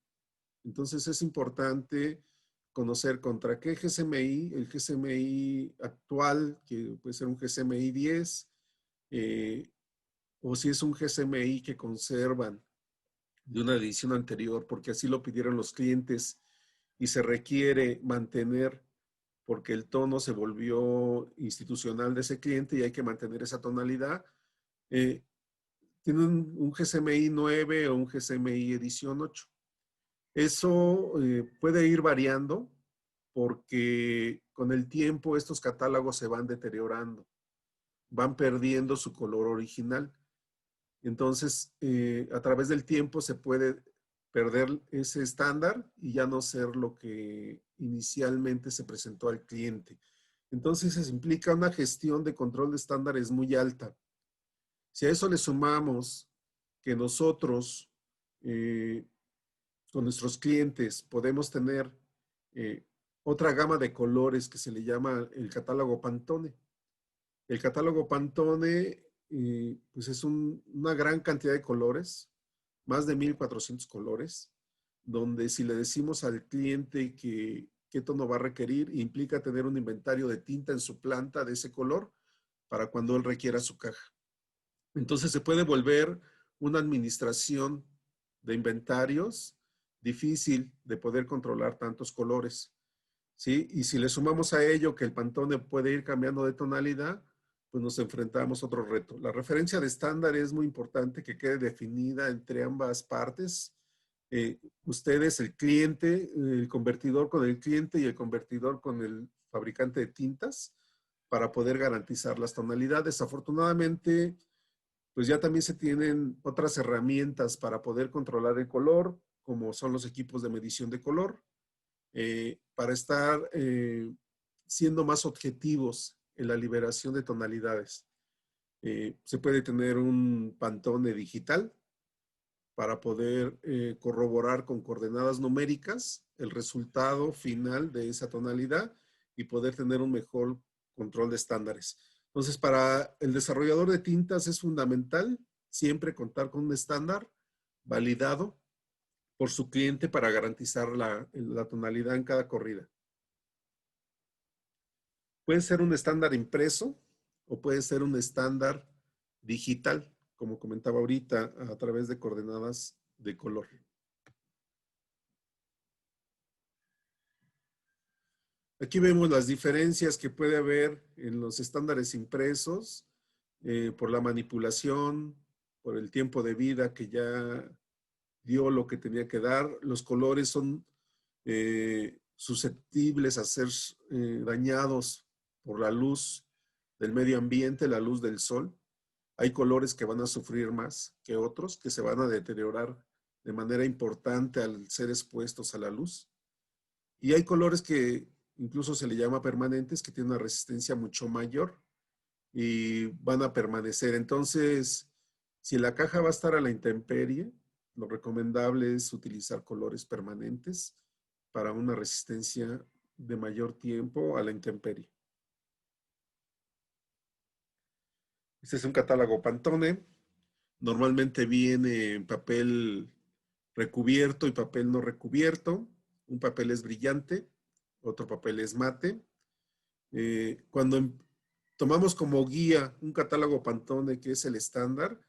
Entonces es importante conocer contra qué GSMI, el GSMI actual, que puede ser un GSMI 10, o si es un GSMI que conservan de una edición anterior, porque así lo pidieron los clientes y se requiere mantener porque el tono se volvió institucional de ese cliente y hay que mantener esa tonalidad. Tienen un GSMI 9 o un GSMI edición 8. Eso puede ir variando porque con el tiempo estos catálogos se van deteriorando, van perdiendo su color original. Entonces, a través del tiempo se puede perder ese estándar y ya no ser lo que inicialmente se presentó al cliente. Entonces, eso implica una gestión de control de estándares muy alta. Si a eso le sumamos que nosotros, con nuestros clientes, podemos tener otra gama de colores que se le llama el catálogo Pantone. El catálogo Pantone pues es una gran cantidad de colores, más de 1,400 colores, donde si le decimos al cliente qué tono va a requerir, implica tener un inventario de tinta en su planta de ese color para cuando él requiera su caja. Entonces se puede volver una administración de inventarios difícil de poder controlar tantos colores, ¿sí? Y si le sumamos a ello que el Pantone puede ir cambiando de tonalidad, pues nos enfrentamos a otro reto. La referencia de estándar es muy importante que quede definida entre ambas partes. Ustedes, el cliente, el convertidor con el cliente y el convertidor con el fabricante de tintas para poder garantizar las tonalidades. Afortunadamente, pues ya también se tienen otras herramientas para poder controlar el color, como son los equipos de medición de color, para estar siendo más objetivos en la liberación de tonalidades. Se puede tener un Pantone digital para poder corroborar con coordenadas numéricas el resultado final de esa tonalidad y poder tener un mejor control de estándares. Entonces, para el desarrollador de tintas es fundamental siempre contar con un estándar validado por su cliente para garantizar la tonalidad en cada corrida. Puede ser un estándar impreso o puede ser un estándar digital, como comentaba ahorita, a través de coordenadas de color. Aquí vemos las diferencias que puede haber en los estándares impresos por la manipulación, por el tiempo de vida que ya dio lo que tenía que dar. Los colores son susceptibles a ser dañados por la luz del medio ambiente, la luz del sol. Hay colores que van a sufrir más que otros, que se van a deteriorar de manera importante al ser expuestos a la luz. Y hay colores que incluso se le llama permanentes, que tienen una resistencia mucho mayor y van a permanecer. Entonces, si la caja va a estar a la intemperie, lo recomendable es utilizar colores permanentes para una resistencia de mayor tiempo a la intemperie. Este es un catálogo Pantone. Normalmente viene en papel recubierto y papel no recubierto. Un papel es brillante, otro papel es mate. Cuando tomamos como guía un catálogo Pantone, que es el estándar,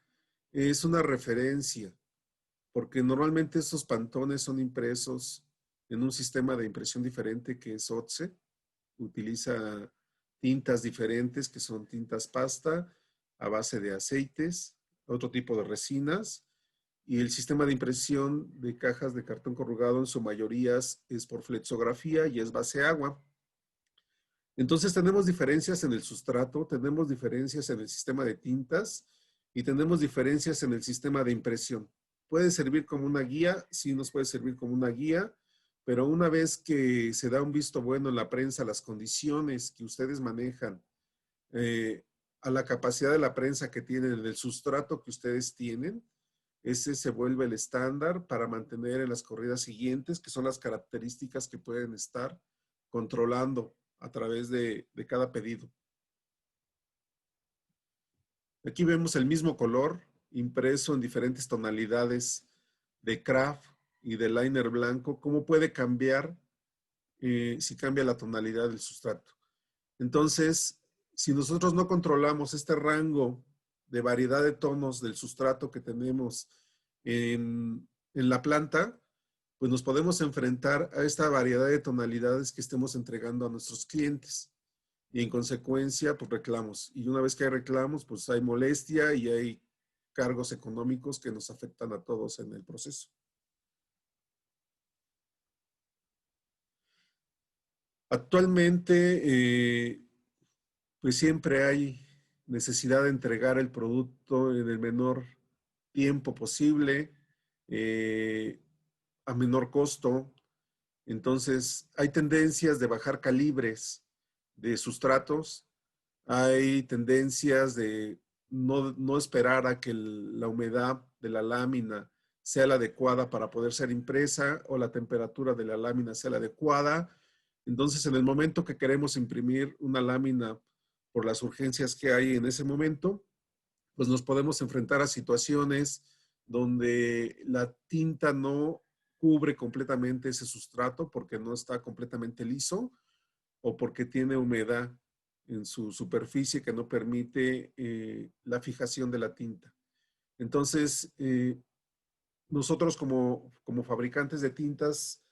es una referencia, porque normalmente estos Pantones son impresos en un sistema de impresión diferente que es OTSE. Utiliza tintas diferentes, que son tintas pasta, a base de aceites, otro tipo de resinas, y el sistema de impresión de cajas de cartón corrugado en su mayoría es por flexografía y es base agua. Entonces tenemos diferencias en el sustrato, tenemos diferencias en el sistema de tintas y tenemos diferencias en el sistema de impresión. Puede servir como una guía, sí nos puede servir como una guía, pero una vez que se da un visto bueno en la prensa, las condiciones que ustedes manejan, a la capacidad de la prensa que tienen, el sustrato que ustedes tienen, ese se vuelve el estándar para mantener en las corridas siguientes, que son las características que pueden estar controlando a través de cada pedido. Aquí vemos el mismo color impreso en diferentes tonalidades de craft y de liner blanco. ¿Cómo puede cambiar si cambia la tonalidad del sustrato? Entonces, si nosotros no controlamos este rango de variedad de tonos del sustrato que tenemos en la planta, pues nos podemos enfrentar a esta variedad de tonalidades que estemos entregando a nuestros clientes. Y en consecuencia, pues reclamos. Y una vez que hay reclamos, pues hay molestia y hay cargos económicos que nos afectan a todos en el proceso. Actualmente, pues siempre hay necesidad de entregar el producto en el menor tiempo posible, a menor costo. Entonces, hay tendencias de bajar calibres de sustratos, hay tendencias de no esperar a que la humedad de la lámina sea la adecuada para poder ser impresa o la temperatura de la lámina sea la adecuada. Entonces, en el momento que queremos imprimir una lámina por las urgencias que hay en ese momento, pues nos podemos enfrentar a situaciones donde la tinta no cubre completamente ese sustrato porque no está completamente liso o porque tiene humedad en su superficie que no permite la fijación de la tinta. Entonces, nosotros como fabricantes de tintas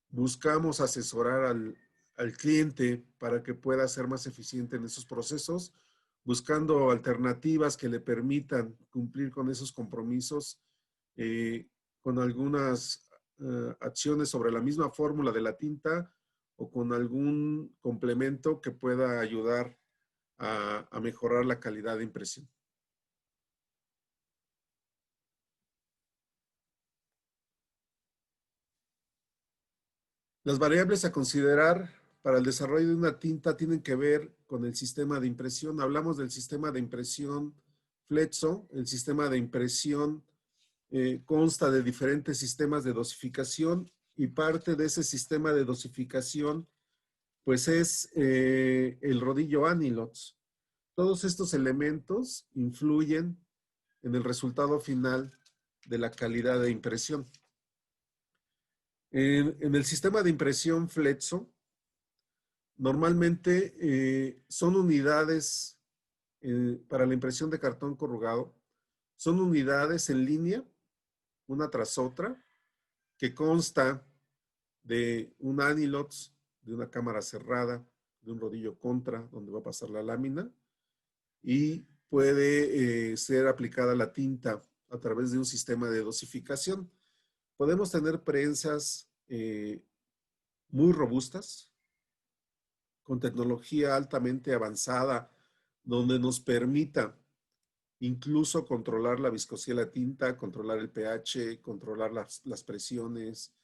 buscamos asesorar al cliente para que pueda ser más eficiente en esos procesos, buscando alternativas que le permitan cumplir con esos compromisos, con algunas acciones sobre la misma fórmula de la tinta o con algún complemento que pueda ayudar a mejorar la calidad de impresión. Las variables a considerar para el desarrollo de una tinta tienen que ver con el sistema de impresión. Hablamos del sistema de impresión Flexo. El sistema de impresión consta de diferentes sistemas de dosificación y parte de ese sistema de dosificación pues es el rodillo Anilox. Todos estos elementos influyen en el resultado final de la calidad de impresión. En el sistema de impresión Flexo, normalmente son unidades para la impresión de cartón corrugado son unidades en línea, una tras otra, que consta de un Anilox, de una cámara cerrada, de un rodillo contra, donde va a pasar la lámina, y puede ser aplicada la tinta a través de un sistema de dosificación. Podemos tener prensas muy robustas, con tecnología altamente avanzada, donde nos permita incluso controlar la viscosidad de la tinta, controlar el pH, controlar las presiones,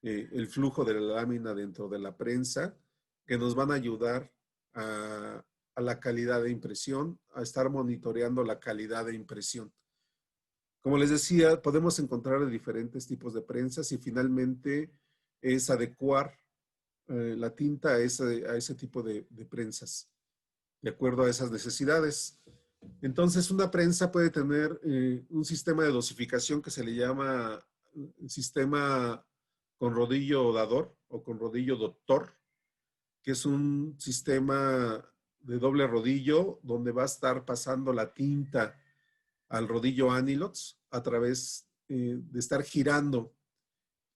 el flujo de la lámina dentro de la prensa, que nos van a ayudar a la calidad de impresión, a estar monitoreando la calidad de impresión. Como les decía, podemos encontrar diferentes tipos de prensas y finalmente es adecuar la tinta a ese tipo de prensas, de acuerdo a esas necesidades. Entonces, una prensa puede tener un sistema de dosificación que se le llama sistema con rodillo dador o con rodillo doctor, que es un sistema de doble rodillo donde va a estar pasando la tinta al rodillo Anilox a través de estar girando.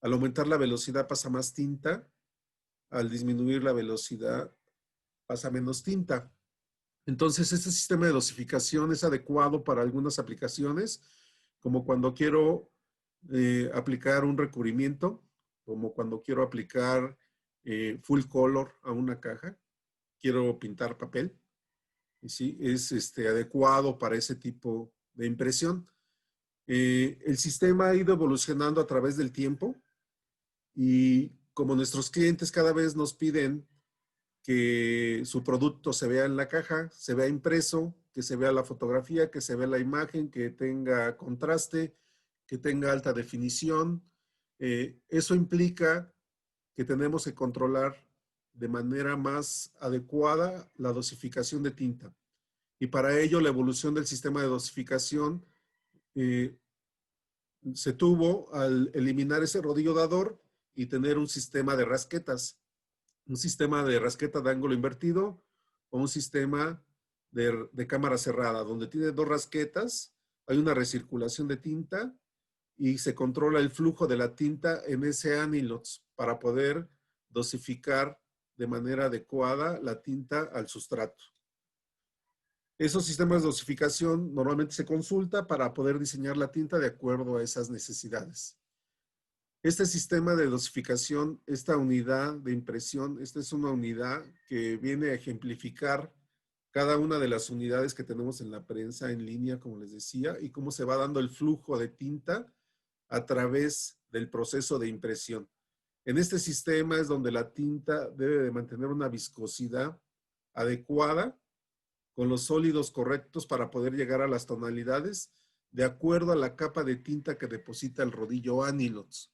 Al aumentar la velocidad pasa más tinta, al disminuir la velocidad pasa menos tinta. Entonces, este sistema de dosificación es adecuado para algunas aplicaciones, como cuando quiero aplicar un recubrimiento, como cuando quiero aplicar full color a una caja, quiero pintar papel. Y sí, es adecuado para ese tipo de impresión. El sistema ha ido evolucionando a través del tiempo y como nuestros clientes cada vez nos piden que su producto se vea en la caja, se vea impreso, que se vea la fotografía, que se vea la imagen, que tenga contraste, que tenga alta definición. Eso implica que tenemos que controlar de manera más adecuada la dosificación de tinta. Y para ello la evolución del sistema de dosificación se tuvo al eliminar ese rodillo dador y tener un sistema de rasquetas. Un sistema de rasqueta de ángulo invertido o un sistema de cámara cerrada, donde tiene dos rasquetas, hay una recirculación de tinta y se controla el flujo de la tinta en ese Anilox para poder dosificar de manera adecuada la tinta al sustrato. Esos sistemas de dosificación normalmente se consulta para poder diseñar la tinta de acuerdo a esas necesidades. Este sistema de dosificación, esta unidad de impresión, esta es una unidad que viene a ejemplificar cada una de las unidades que tenemos en la prensa en línea, como les decía, y cómo se va dando el flujo de tinta a través del proceso de impresión. En este sistema es donde la tinta debe de mantener una viscosidad adecuada con los sólidos correctos para poder llegar a las tonalidades de acuerdo a la capa de tinta que deposita el rodillo Anilox.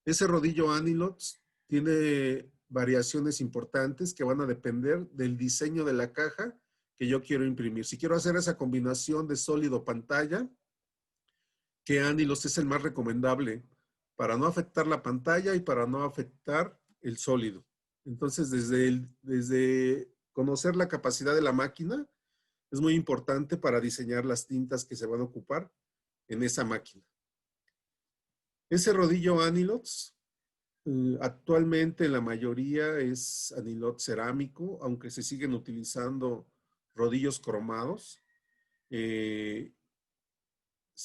Ese rodillo Anilox tiene variaciones importantes que van a depender del diseño de la caja que yo quiero imprimir. Si quiero hacer esa combinación de sólido pantalla, que Anilox es el más recomendable para no afectar la pantalla y para no afectar el sólido. Entonces, desde conocer la capacidad de la máquina, es muy importante para diseñar las tintas que se van a ocupar en esa máquina. Ese rodillo Anilox actualmente la mayoría es Anilox cerámico, aunque se siguen utilizando rodillos cromados. Se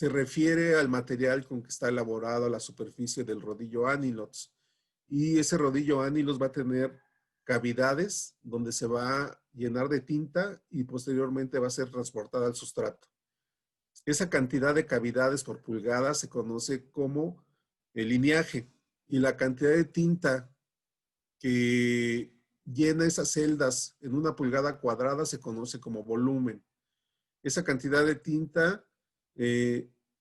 refiere al material con que está elaborado la superficie del rodillo Anilox. Y ese rodillo Anilox va a tener cavidades donde se va a llenar de tinta y posteriormente va a ser transportada al sustrato. Esa cantidad de cavidades por pulgada se conoce como el lineaje y la cantidad de tinta que llena esas celdas en una pulgada cuadrada se conoce como volumen. Esa cantidad de tinta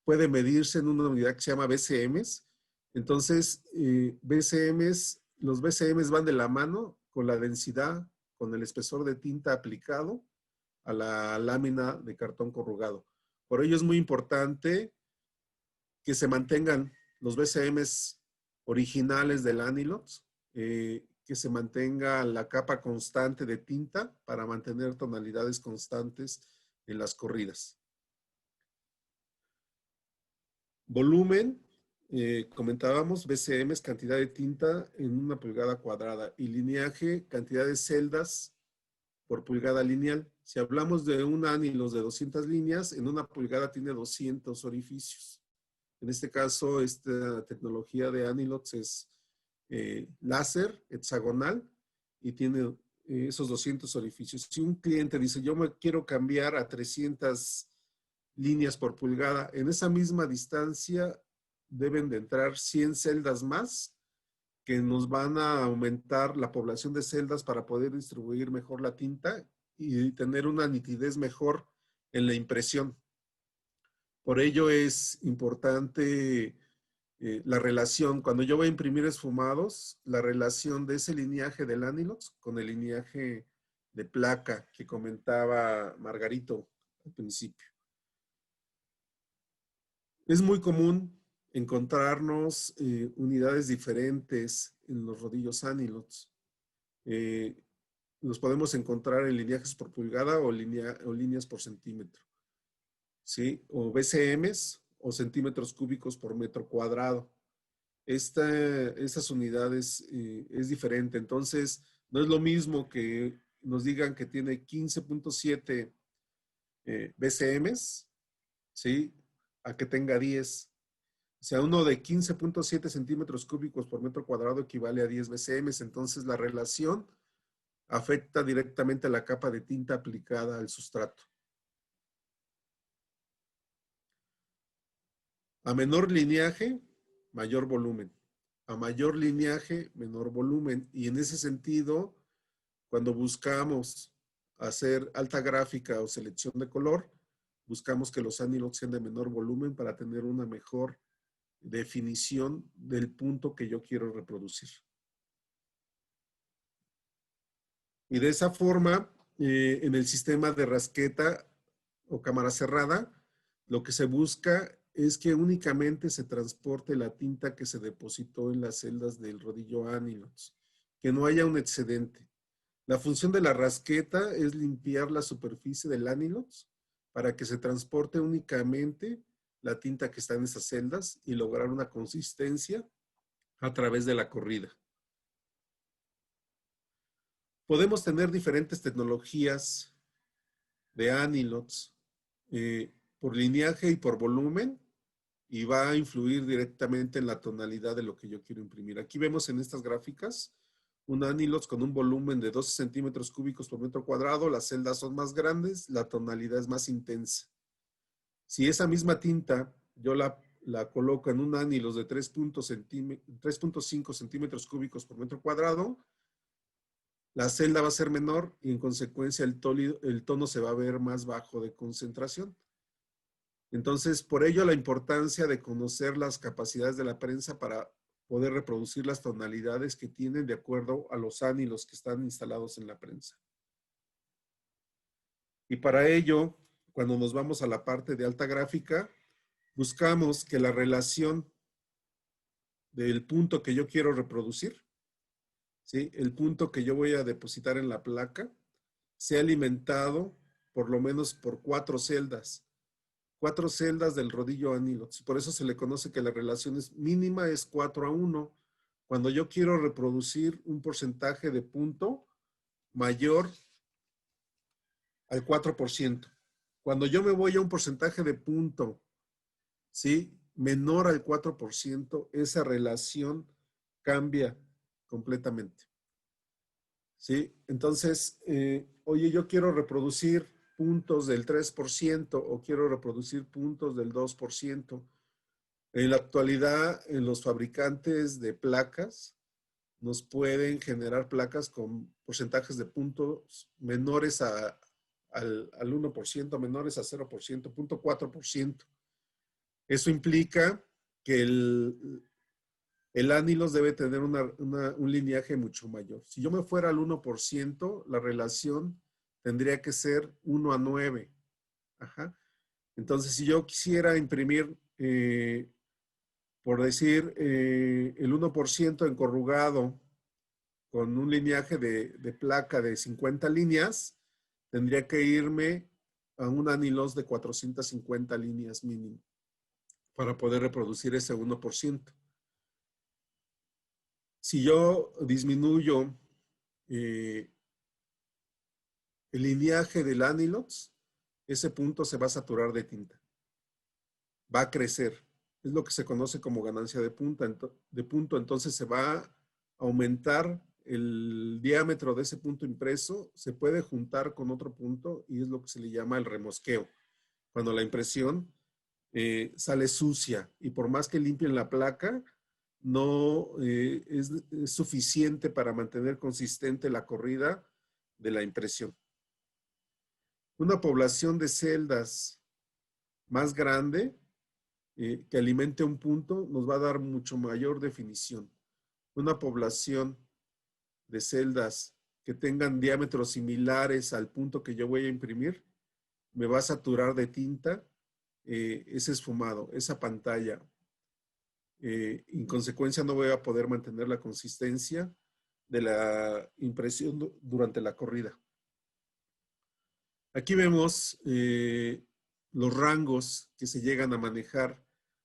puede medirse en una unidad que se llama BCMs. Entonces, los BCMs van de la mano con la densidad, con el espesor de tinta aplicado a la lámina de cartón corrugado. Por ello es muy importante que se mantengan los BCMs originales del Anilox, que se mantenga la capa constante de tinta para mantener tonalidades constantes en las corridas. Volumen, comentábamos, BCM es cantidad de tinta en una pulgada cuadrada y lineaje, cantidad de celdas por pulgada lineal. Si hablamos de un anilos de 200 líneas, en una pulgada tiene 200 orificios. En este caso, esta tecnología de anilots es láser, hexagonal, y tiene esos 200 orificios. Si un cliente dice, yo me quiero cambiar a 300 líneas por pulgada, en esa misma distancia deben de entrar 100 celdas más que nos van a aumentar la población de celdas para poder distribuir mejor la tinta y tener una nitidez mejor en la impresión. Por ello es importante la relación, cuando yo voy a imprimir esfumados, la relación de ese lineaje del anilox con el lineaje de placa que comentaba Margarito al principio. Es muy común encontrarnos unidades diferentes en los rodillos anilots. Los podemos encontrar en lineajes por pulgada o líneas por centímetro, ¿sí? O BCMs o centímetros cúbicos por metro cuadrado. Estas unidades es diferente. Entonces, no es lo mismo que nos digan que tiene 15.7 BCMs, ¿sí? A que tenga 10. O sea, uno de 15.7 centímetros cúbicos por metro cuadrado equivale a 10 BCMs. Entonces, la relación afecta directamente a la capa de tinta aplicada al sustrato. A menor lineaje, mayor volumen. A mayor lineaje, menor volumen. Y en ese sentido, cuando buscamos hacer alta gráfica o selección de color, buscamos que los anilots sean de menor volumen para tener una mejor definición del punto que yo quiero reproducir. Y de esa forma, en el sistema de rasqueta o cámara cerrada, lo que se busca es que únicamente se transporte la tinta que se depositó en las celdas del rodillo anilots, que no haya un excedente. La función de la rasqueta es limpiar la superficie del anilots para que se transporte únicamente la tinta que está en esas celdas y lograr una consistencia a través de la corrida. Podemos tener diferentes tecnologías de anilots por lineaje y por volumen, y va a influir directamente en la tonalidad de lo que yo quiero imprimir. Aquí vemos en estas gráficas un anilots con un volumen de 12 centímetros cúbicos por metro cuadrado, las celdas son más grandes, la tonalidad es más intensa. Si esa misma tinta yo la coloco en un anilos de 3.5 centímetros cúbicos por metro cuadrado, la celda va a ser menor y en consecuencia el tono se va a ver más bajo de concentración. Entonces, por ello la importancia de conocer las capacidades de la prensa para poder reproducir las tonalidades que tienen de acuerdo a los anilos que están instalados en la prensa. Y para ello, cuando nos vamos a la parte de alta gráfica, buscamos que la relación del punto que yo quiero reproducir, ¿sí? El punto que yo voy a depositar en la placa, sea alimentado por lo menos por 4 celdas. 4 celdas del rodillo anilots. Por eso se le conoce que la relación mínima es 4:1. Cuando yo quiero reproducir un porcentaje de punto mayor al 4%. Cuando yo me voy a un porcentaje de punto, ¿sí?, menor al 4%, esa relación cambia completamente. ¿Sí? Entonces, oye, yo quiero reproducir puntos del 3% o quiero reproducir puntos del 2%. En la actualidad, los fabricantes de placas nos pueden generar placas con porcentajes de puntos menores al 1%, menores a 0%, 0.4%. Eso implica que el anilos debe tener un lineaje mucho mayor. Si yo me fuera al 1%, la relación tendría que ser 1:9. Ajá. Entonces, si yo quisiera imprimir, por decir, el 1% en corrugado con un lineaje de placa de 50 líneas, tendría que irme a un anilos de 450 líneas mínimo para poder reproducir ese 1%. Si yo disminuyo el lineaje del anilox, ese punto se va a saturar de tinta. Va a crecer. Es lo que se conoce como ganancia de punto. Entonces se va a aumentar el diámetro de ese punto impreso, se puede juntar con otro punto y es lo que se le llama el remosqueo. Cuando la impresión sale sucia y por más que limpien la placa, no es suficiente para mantener consistente la corrida de la impresión. Una población de celdas más grande que alimente un punto nos va a dar mucho mayor definición. Una población de celdas que tengan diámetros similares al punto que yo voy a imprimir, me va a saturar de tinta ese esfumado, esa pantalla. En consecuencia no voy a poder mantener la consistencia de la impresión durante la corrida. Aquí vemos los rangos que se llegan a manejar.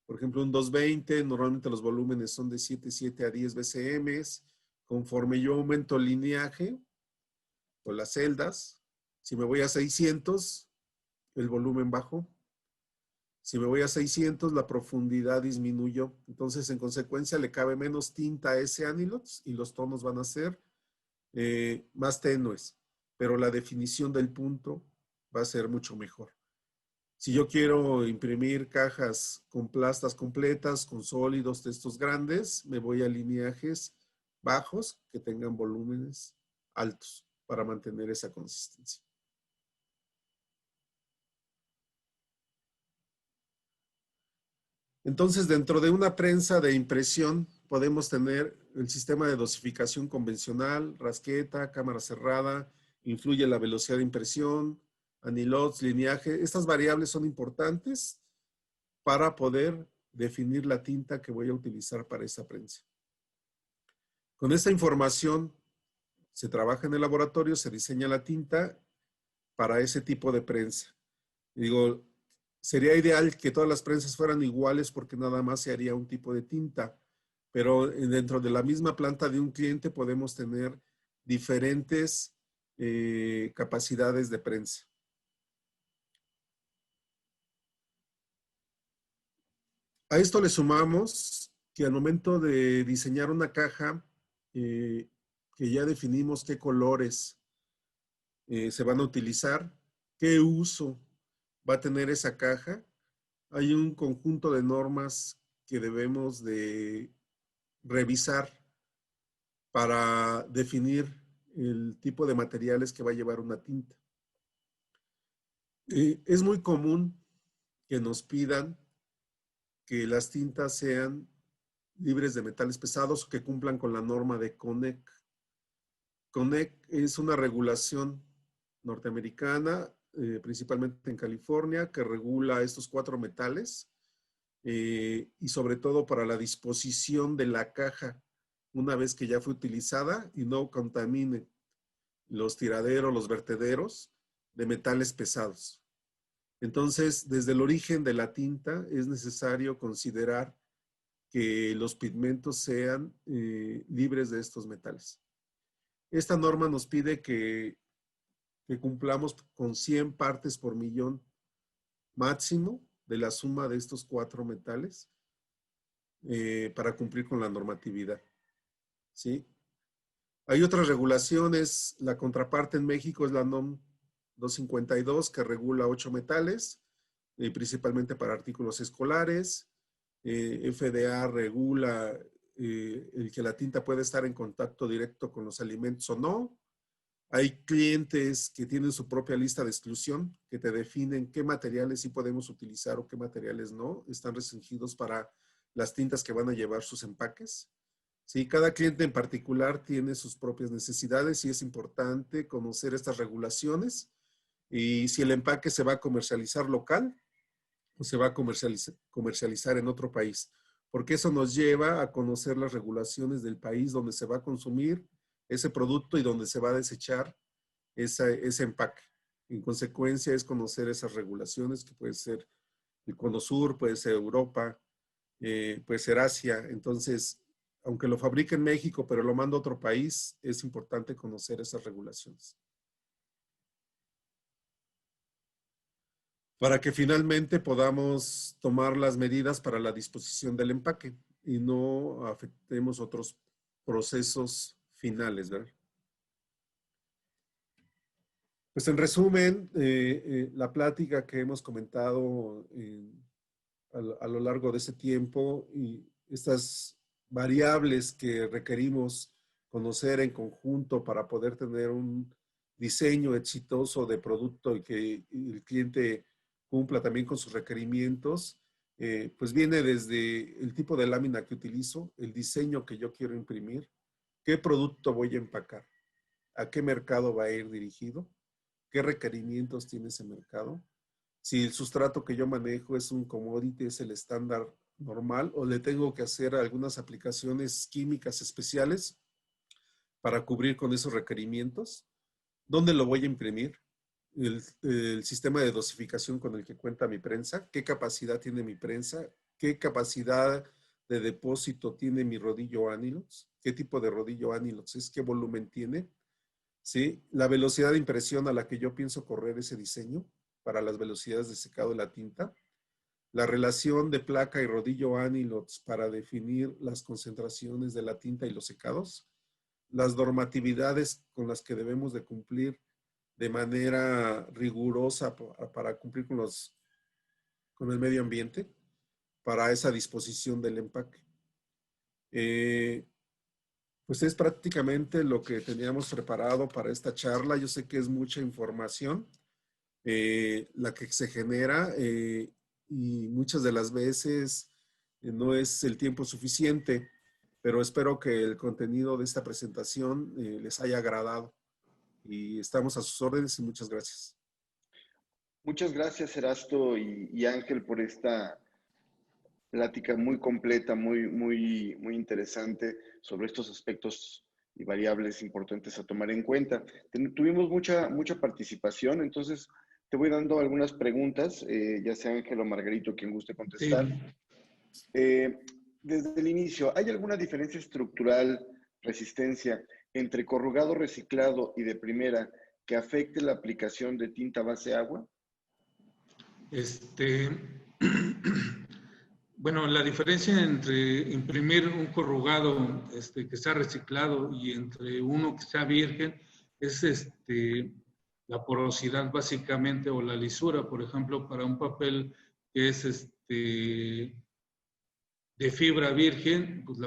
Por ejemplo, un 220, normalmente los volúmenes son de 7,7 a 10 BCMs. Conforme yo aumento el lineaje o las celdas, si me voy a 600, el volumen bajó. Si me voy a 600, la profundidad disminuyó. Entonces, en consecuencia, le cabe menos tinta a ese anilox y los tonos van a ser más tenues. Pero la definición del punto va a ser mucho mejor. Si yo quiero imprimir cajas con plastas completas, con sólidos, textos grandes, me voy a lineajes bajos que tengan volúmenes altos para mantener esa consistencia. Entonces, dentro de una prensa de impresión, podemos tener el sistema de dosificación convencional, rasqueta, cámara cerrada, influye la velocidad de impresión, anilox, lineaje. Estas variables son importantes para poder definir la tinta que voy a utilizar para esa prensa. Con esta información se trabaja en el laboratorio, se diseña la tinta para ese tipo de prensa. Digo, sería ideal que todas las prensas fueran iguales porque nada más se haría un tipo de tinta, pero dentro de la misma planta de un cliente podemos tener diferentes capacidades de prensa. A esto le sumamos que al momento de diseñar una caja, que ya definimos qué colores se van a utilizar, qué uso va a tener esa caja, hay un conjunto de normas que debemos de revisar para definir el tipo de materiales que va a llevar una tinta. Es muy común que nos pidan que las tintas sean libres de metales pesados o que cumplan con la norma de CONEC. CONEC es una regulación norteamericana, principalmente en California, que regula estos 4 metales y sobre todo para la disposición de la caja una vez que ya fue utilizada y no contamine los tiraderos, los vertederos de metales pesados. Entonces, desde el origen de la tinta es necesario considerar que los pigmentos sean libres de estos metales. Esta norma nos pide que cumplamos con 100 partes por millón máximo de la suma de estos 4 metales para cumplir con la normatividad. ¿Sí? Hay otras regulaciones. La contraparte en México es la NOM 252, que regula 8 metales, principalmente para artículos escolares. FDA regula el que la tinta puede estar en contacto directo con los alimentos o no. Hay clientes que tienen su propia lista de exclusión, que te definen qué materiales sí podemos utilizar o qué materiales no. Están restringidos para las tintas que van a llevar sus empaques. Sí, cada cliente en particular tiene sus propias necesidades y es importante conocer estas regulaciones y si el empaque se va a comercializar local o se va a comercializar en otro país, porque eso nos lleva a conocer las regulaciones del país donde se va a consumir ese producto y donde se va a desechar ese empaque. En consecuencia, es conocer esas regulaciones, que puede ser el Cono Sur, puede ser Europa, puede ser Asia. Entonces, aunque lo fabrique en México, pero lo manda a otro país, es importante conocer esas regulaciones. Para que finalmente podamos tomar las medidas para la disposición del empaque y no afectemos otros procesos finales, ¿verdad? Pues en resumen, la plática que hemos comentado a lo largo de ese tiempo y estas variables que requerimos conocer en conjunto para poder tener un diseño exitoso de producto y que el cliente cumpla también con sus requerimientos, pues viene desde el tipo de lámina que utilizo, el diseño que yo quiero imprimir, qué producto voy a empacar, a qué mercado va a ir dirigido, qué requerimientos tiene ese mercado, si el sustrato que yo manejo es un commodity, es el estándar normal, o le tengo que hacer algunas aplicaciones químicas especiales para cubrir con esos requerimientos. ¿Dónde lo voy a imprimir? El sistema de dosificación con el que cuenta mi prensa, qué capacidad tiene mi prensa, qué capacidad de depósito tiene mi rodillo Anilox, qué tipo de rodillo Anilox es, qué volumen tiene, ¿sí? La velocidad de impresión a la que yo pienso correr ese diseño para las velocidades de secado de la tinta, la relación de placa y rodillo Anilox para definir las concentraciones de la tinta y los secados, las normatividades con las que debemos de cumplir de manera rigurosa para cumplir con el medio ambiente, para esa disposición del empaque. Pues es prácticamente lo que teníamos preparado para esta charla. Yo sé que es mucha información la que se genera y muchas de las veces no es el tiempo suficiente, pero espero que el contenido de esta presentación les haya agradado. Y estamos a sus órdenes y muchas gracias. Muchas gracias, Erasto y Ángel, por esta plática muy completa, muy interesante sobre estos aspectos y variables importantes a tomar en cuenta. Tuvimos mucha participación, entonces te voy dando algunas preguntas, ya sea Ángel o Margarito quien guste contestar. Sí. Desde el inicio, ¿hay alguna diferencia estructural, resistencia, entre corrugado reciclado y de primera que afecte la aplicación de tinta base agua? Bueno, la diferencia entre imprimir un corrugado que sea reciclado y entre uno que sea virgen es la porosidad básicamente o la lisura. Por ejemplo, para un papel que es de fibra virgen, pues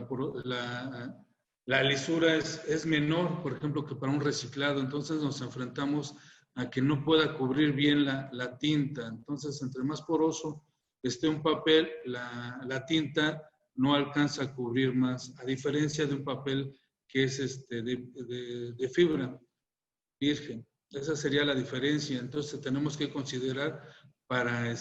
la lisura es menor, por ejemplo, que para un reciclado. Entonces nos enfrentamos a que no pueda cubrir bien la tinta. Entonces, entre más poroso esté un papel, la tinta no alcanza a cubrir más, a diferencia de un papel que es de fibra virgen. Esa sería la diferencia. Entonces tenemos que considerar para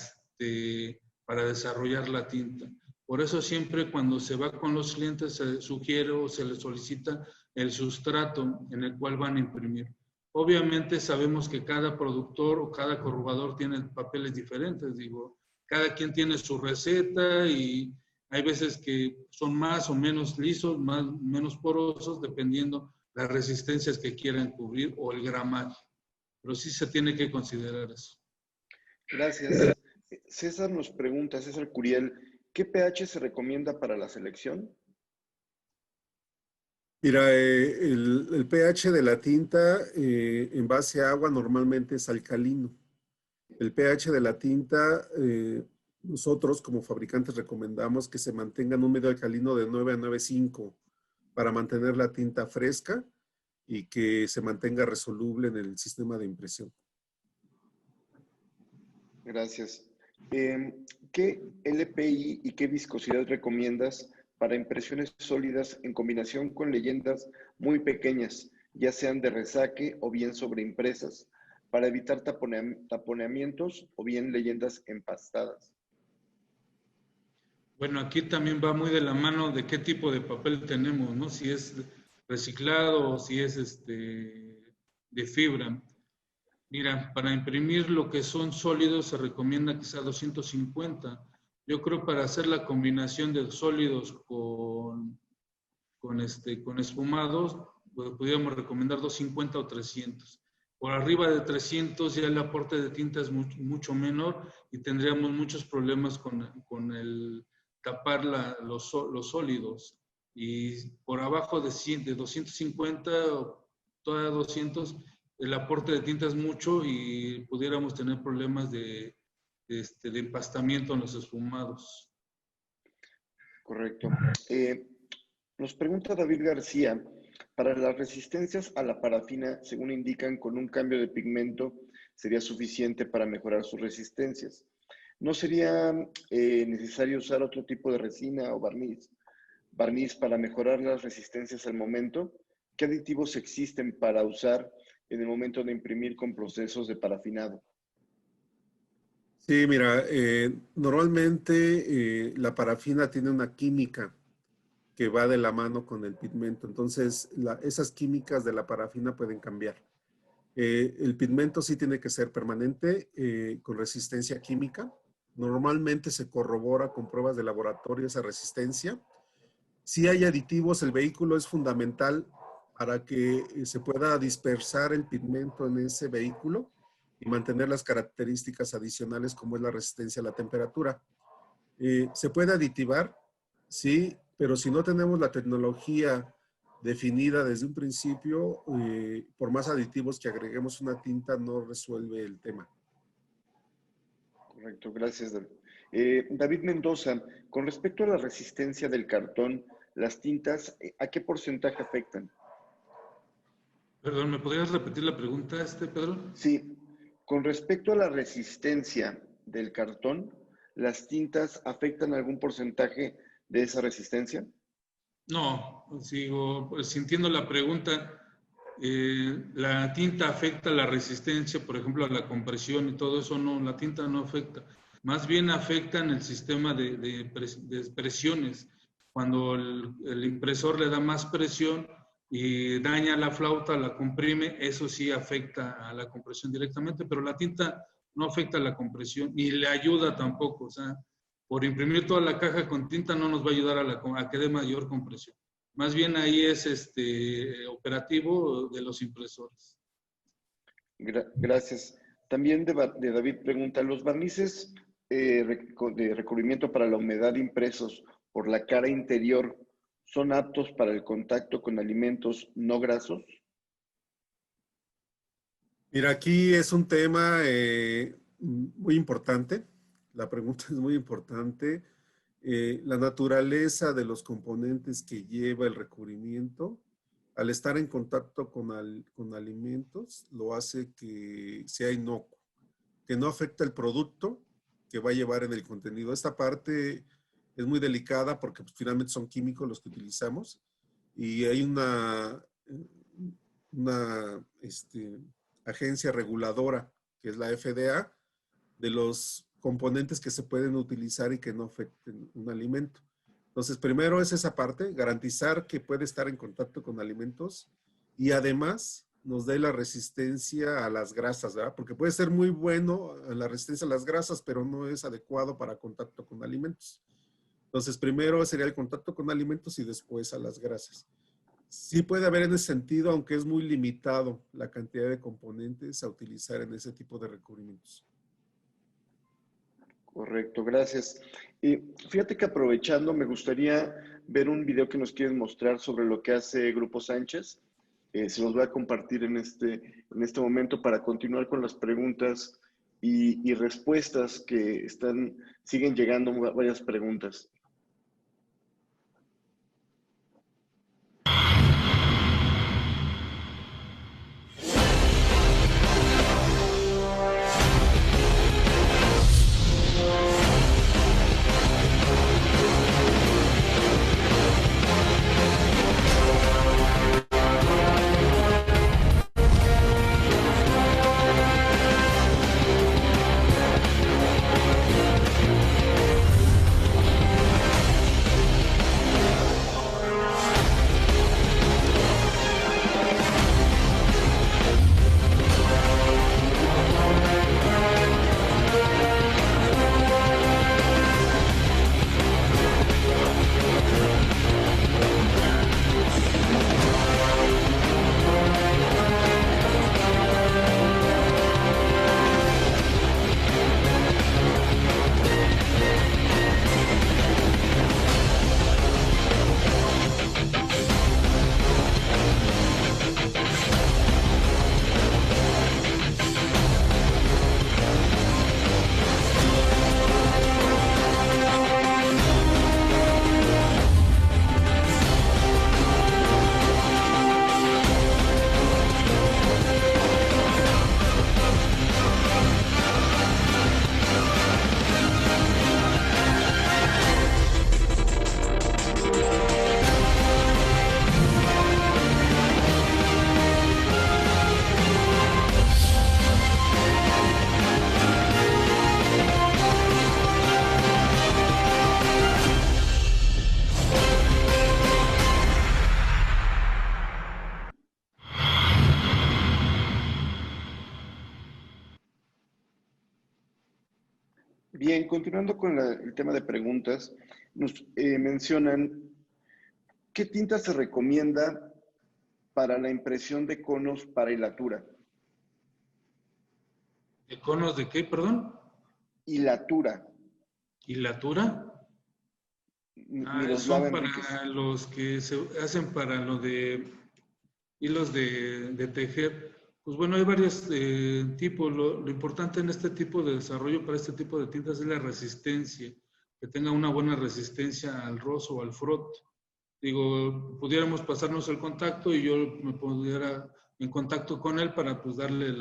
desarrollar la tinta. Por eso siempre cuando se va con los clientes se sugiere o se les solicita el sustrato en el cual van a imprimir. Obviamente sabemos que cada productor o cada corrugador tiene papeles diferentes, digo, cada quien tiene su receta y hay veces que son más o menos lisos, menos porosos, dependiendo las resistencias que quieran cubrir o el gramaje. Pero sí se tiene que considerar eso. Gracias. César nos pregunta, César Curiel, ¿qué pH se recomienda para la selección? Mira, el pH de la tinta en base a agua normalmente es alcalino. El pH de la tinta, nosotros como fabricantes recomendamos que se mantenga en un medio alcalino de 9 a 9.5 para mantener la tinta fresca y que se mantenga resoluble en el sistema de impresión. Gracias. ¿Qué LPI y qué viscosidad recomiendas para impresiones sólidas en combinación con leyendas muy pequeñas, ya sean de resaque o bien sobreimpresas, para evitar taponeamientos o bien leyendas empastadas? Bueno, aquí también va muy de la mano de qué tipo de papel tenemos, ¿no? Si es reciclado o si es de fibra. Mira, para imprimir lo que son sólidos se recomienda que sea 250. Yo creo para hacer la combinación de sólidos con esfumados, pues, podríamos recomendar 250 o 300. Por arriba de 300 ya el aporte de tinta es mucho menor y tendríamos muchos problemas con el tapar los sólidos. Y por abajo de 250 o todavía 200, el aporte de tinta es mucho y pudiéramos tener problemas de empastamiento en los esfumados. Correcto. Nos pregunta David García, para las resistencias a la parafina, según indican, con un cambio de pigmento sería suficiente para mejorar sus resistencias. ¿No sería necesario usar otro tipo de resina o barniz para mejorar las resistencias al momento? ¿Qué aditivos existen para usar en el momento de imprimir con procesos de parafinado? Sí, mira, normalmente la parafina tiene una química que va de la mano con el pigmento. Entonces, esas químicas de la parafina pueden cambiar. El pigmento sí tiene que ser permanente, con resistencia química. Normalmente se corrobora con pruebas de laboratorio esa resistencia. Si hay aditivos, el vehículo es fundamental para que se pueda dispersar el pigmento en ese vehículo y mantener las características adicionales como es la resistencia a la temperatura. ¿Se puede aditivar? Sí, pero si no tenemos la tecnología definida desde un principio, por más aditivos que agreguemos una tinta, no resuelve el tema. Correcto, gracias, David. David Mendoza, con respecto a la resistencia del cartón, las tintas, ¿a qué porcentaje afectan? Perdón, ¿me podrías repetir la pregunta, Pedro? Sí, con respecto a la resistencia del cartón, ¿las tintas afectan algún porcentaje de esa resistencia? No, sigo pues, sintiendo la pregunta. La tinta afecta la resistencia, por ejemplo, a la compresión y todo eso. No, la tinta no afecta. Más bien afecta en el sistema de presiones. Cuando el impresor le da más presión y daña la flauta, la comprime, eso sí afecta a la compresión directamente, pero la tinta no afecta a la compresión ni le ayuda tampoco. O sea, por imprimir toda la caja con tinta no nos va a ayudar a que dé mayor compresión. Más bien ahí es operativo de los impresores. Gracias. También de David pregunta, ¿los barnices de recubrimiento para la humedad impresos por la cara interior son aptos para el contacto con alimentos no grasos? Mira, aquí es un tema muy importante. La pregunta es muy importante. La naturaleza de los componentes que lleva el recubrimiento, al estar en contacto con alimentos, lo hace que sea inocuo, que no afecta el producto que va a llevar en el contenido. Esta parte es muy delicada porque pues, finalmente son químicos los que utilizamos y hay una agencia reguladora, que es la FDA, de los componentes que se pueden utilizar y que no afecten un alimento. Entonces, primero es esa parte, garantizar que puede estar en contacto con alimentos y además nos dé la resistencia a las grasas, ¿verdad? Porque puede ser muy bueno la resistencia a las grasas, pero no es adecuado para contacto con alimentos. Entonces, primero sería el contacto con alimentos y después a las grasas. Sí puede haber en ese sentido, aunque es muy limitado la cantidad de componentes a utilizar en ese tipo de recubrimientos. Correcto, gracias. Fíjate que aprovechando, me gustaría ver un video que nos quieren mostrar sobre lo que hace Grupo Sánchez. Se los voy a compartir en este momento para continuar con las preguntas y respuestas que siguen llegando varias preguntas. Bien, continuando con el tema de preguntas, nos mencionan, ¿qué tinta se recomienda para la impresión de conos para hilatura? ¿De conos de qué, perdón? Hilatura. ¿Hilatura? Miroslava Son Enríquez. para los que se hacen para lo de hilos de tejer. Pues bueno, hay varios tipos. Lo importante en este tipo de desarrollo para este tipo de tintas es la resistencia, que tenga una buena resistencia al rozo o al frot. Digo, pudiéramos pasarnos el contacto y yo me pudiera en contacto con él para pues darle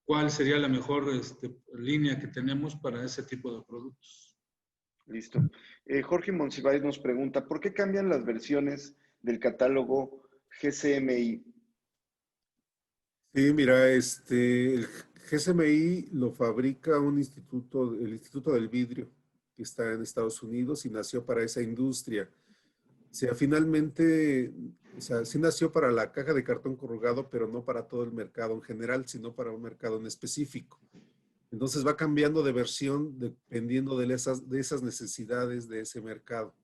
cuál sería la mejor línea que tenemos para ese tipo de productos. Listo. Jorge Monsiváis nos pregunta, ¿por qué cambian las versiones del catálogo GCMI? Sí, mira, el GSMI lo fabrica el Instituto del Vidrio, que está en Estados Unidos y nació para esa industria. O sea, finalmente, o sea, sí nació para la caja de cartón corrugado, pero no para todo el mercado en general, sino para un mercado en específico. Entonces va cambiando de versión dependiendo de esas necesidades de ese mercado.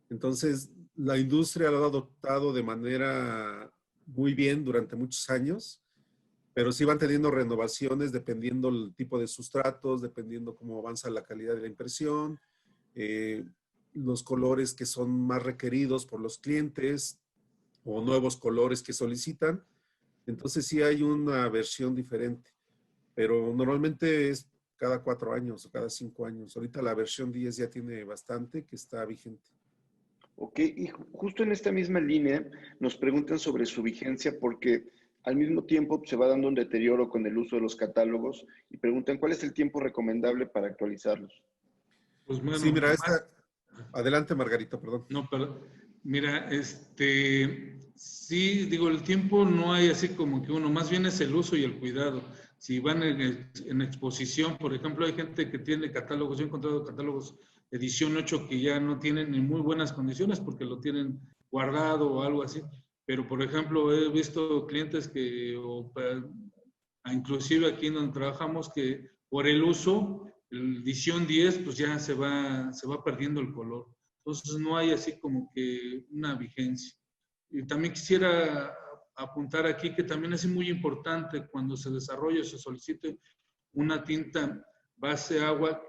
Entonces, la industria lo ha adoptado de manera muy bien durante muchos años, pero sí van teniendo renovaciones dependiendo el tipo de sustratos, dependiendo cómo avanza la calidad de la impresión, eh, los colores que son más requeridos por los clientes o nuevos colores que solicitan. Entonces sí hay una versión diferente, pero normalmente es cada 4 años o cada 5 años. Ahorita la versión 10 ya tiene bastante que está vigente. Ok, y justo en esta misma línea nos preguntan sobre su vigencia porque al mismo tiempo se va dando un deterioro con el uso de los catálogos y preguntan cuál es el tiempo recomendable para actualizarlos. Pues Sí, bueno, mira, adelante Margarita, perdón. no, pero mira, sí, digo, el tiempo no hay así como que uno, más bien es el uso y el cuidado. Si van en exposición, por ejemplo, hay gente que tiene catálogos, yo he encontrado catálogos edición 8 que ya no tienen en muy buenas condiciones porque lo tienen guardado o algo así. Pero, por ejemplo, he visto clientes inclusive aquí donde trabajamos, que por el uso, la edición 10, pues ya se va perdiendo el color. Entonces no hay así como que una vigencia. Y también quisiera apuntar aquí que también es muy importante cuando se desarrolle o se solicite una tinta base agua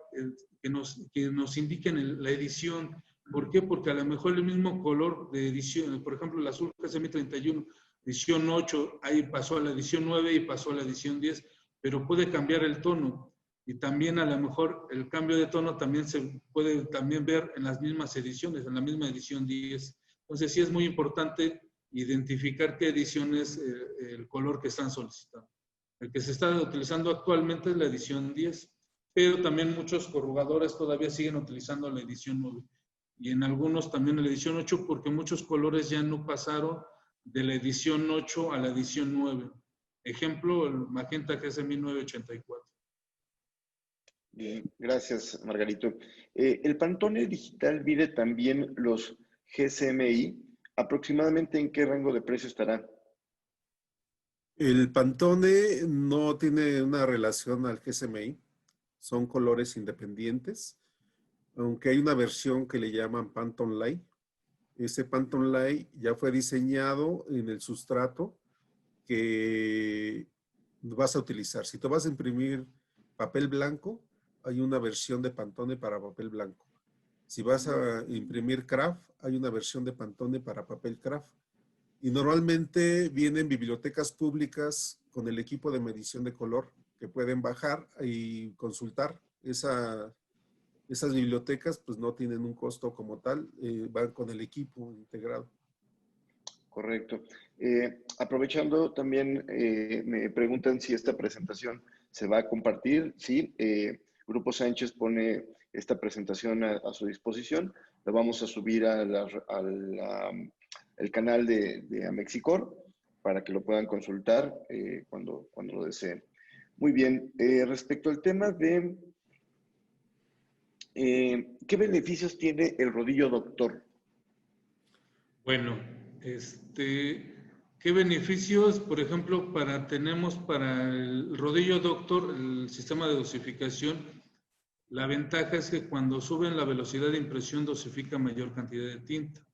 que nos indiquen la edición. ¿Por qué? Porque a lo mejor el mismo color de edición, por ejemplo, el azul GSM 31, edición 8, ahí pasó a la edición 9 y pasó a la edición 10, pero puede cambiar el tono. Y también a lo mejor el cambio de tono también se puede también ver en las mismas ediciones, en la misma edición 10. Entonces sí es muy importante identificar qué edición es el color que están solicitando. El que se está utilizando actualmente es la edición 10, pero también muchos corrugadores todavía siguen utilizando la edición 9. Y en algunos también la edición 8 porque muchos colores ya no pasaron de la edición 8 a la edición 9. Ejemplo, el magenta GS 1984. Bien, gracias, Margarito. ¿El Pantone digital mide también los GSMI? ¿Aproximadamente en qué rango de precio estará? El Pantone no tiene una relación al GSMI, son colores independientes, aunque hay una versión que le llaman Pantone Light. Ese Pantone Light ya fue diseñado en el sustrato que vas a utilizar. Si tú vas a imprimir papel blanco, hay una versión de Pantone para papel blanco. Si vas a imprimir craft, hay una versión de Pantone para papel craft. Y normalmente vienen bibliotecas públicas con el equipo de medición de color que pueden bajar y consultar. Esas bibliotecas pues no tienen un costo como tal, van con el equipo integrado. Correcto. Aprovechando también, me preguntan si esta presentación se va a compartir. Sí, Grupo Sánchez pone esta presentación a su disposición. La vamos a subir al canal de Amexicor para que lo puedan consultar cuando lo deseen. Muy bien. Respecto al tema de ¿qué beneficios tiene el rodillo doctor? Bueno, ¿qué beneficios, por ejemplo, tenemos para el rodillo doctor, el sistema de dosificación? La ventaja es que cuando suben la velocidad de impresión dosifica mayor cantidad de tinta.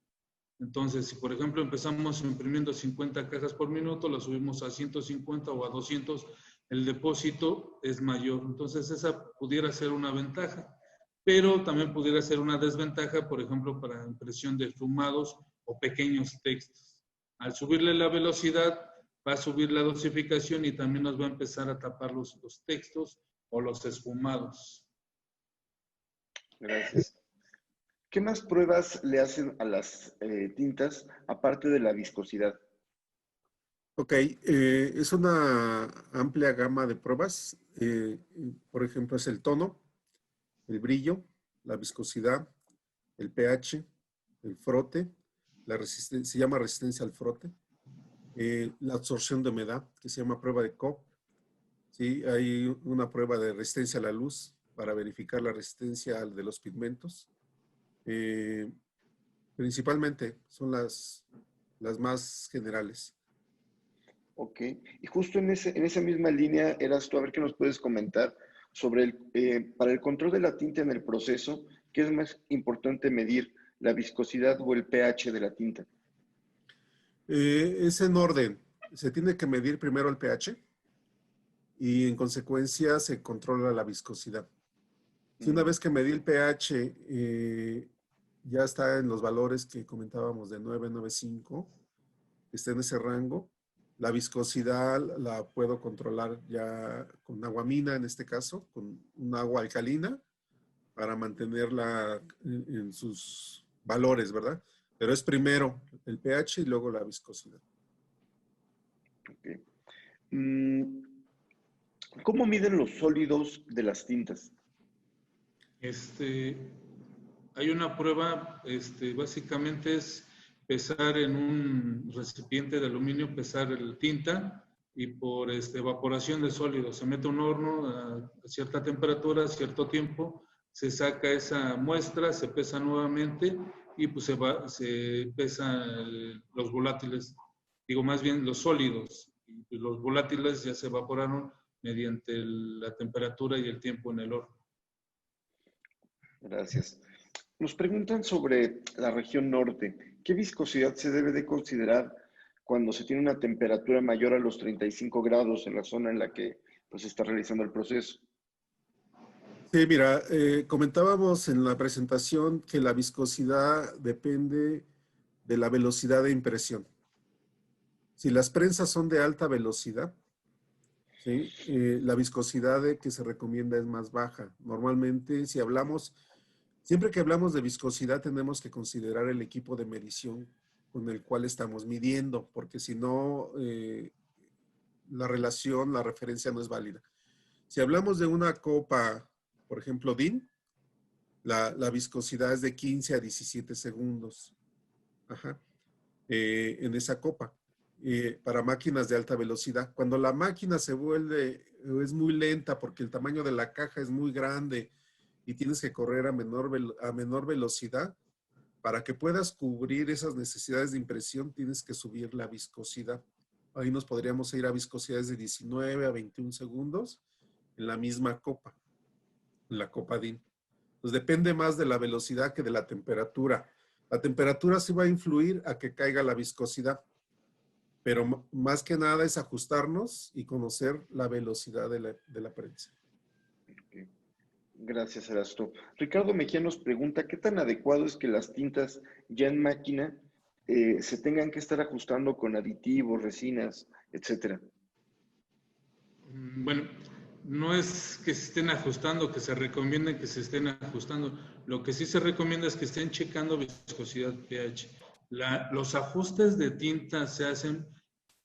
Entonces, si por ejemplo empezamos imprimiendo 50 cajas por minuto, la subimos a 150 o a 200, el depósito es mayor. Entonces, esa pudiera ser una ventaja, pero también pudiera ser una desventaja, por ejemplo, para impresión de esfumados o pequeños textos. Al subirle la velocidad, va a subir la dosificación y también nos va a empezar a tapar los textos o los esfumados. Gracias. ¿Qué más pruebas le hacen a las tintas aparte de la viscosidad? Ok, es una amplia gama de pruebas. Por ejemplo, es el tono, el brillo, la viscosidad, el pH, el frote, la resistencia, se llama resistencia al frote, la absorción de humedad, que se llama prueba de Koch. ¿Sí? Hay una prueba de resistencia a la luz para verificar la resistencia de los pigmentos. Principalmente son las más generales. Ok, y justo en esa misma línea, Erasto, a ver qué nos puedes comentar sobre para el control de la tinta en el proceso, ¿qué es más importante medir, la viscosidad o el pH de la tinta? Es en orden. Se tiene que medir primero el pH y en consecuencia se controla la viscosidad. Si una vez que medí el pH ya está en los valores que comentábamos de 9,95, que está en ese rango, la viscosidad la puedo controlar ya con aguamina, en este caso, con un agua alcalina, para mantenerla en sus valores, ¿verdad? Pero es primero el pH y luego la viscosidad. Okay. ¿Cómo miden los sólidos de las tintas? Hay una prueba, básicamente es pesar en un recipiente de aluminio, pesar el tinta y por evaporación de sólidos. Se mete un horno a cierta temperatura, a cierto tiempo, se saca esa muestra, se pesa nuevamente y pues se pesan los volátiles, digo más bien los sólidos. Y los volátiles ya se evaporaron mediante la temperatura y el tiempo en el horno. Gracias. Nos preguntan sobre la región norte. ¿Qué viscosidad se debe de considerar cuando se tiene una temperatura mayor a los 35 grados en la zona en la que pues, se está realizando el proceso? Sí, mira, comentábamos en la presentación que la viscosidad depende de la velocidad de impresión. Si las prensas son de alta velocidad, ¿sí? La viscosidad que se recomienda es más baja. Normalmente, siempre que hablamos de viscosidad, tenemos que considerar el equipo de medición con el cual estamos midiendo, porque si no, la referencia no es válida. Si hablamos de una copa, por ejemplo, DIN, la viscosidad es de 15 a 17 segundos. Ajá. En esa copa. Para máquinas de alta velocidad. Cuando la máquina es muy lenta porque el tamaño de la caja es muy grande y tienes que correr a menor velocidad, para que puedas cubrir esas necesidades de impresión, tienes que subir la viscosidad. Ahí nos podríamos ir a viscosidades de 19 a 21 segundos en la misma copa, en la copa DIN. Pues depende más de la velocidad que de la temperatura. La temperatura sí va a influir a que caiga la viscosidad, pero más que nada es ajustarnos y conocer la velocidad de la prensa. Okay. Gracias, Erasto. Ricardo Mejía nos pregunta, ¿qué tan adecuado es que las tintas ya en máquina se tengan que estar ajustando con aditivos, resinas, etcétera? Bueno, no es que se estén ajustando, que se recomiende que se estén ajustando. Lo que sí se recomienda es que estén checando viscosidad pH. Los ajustes de tinta se hacen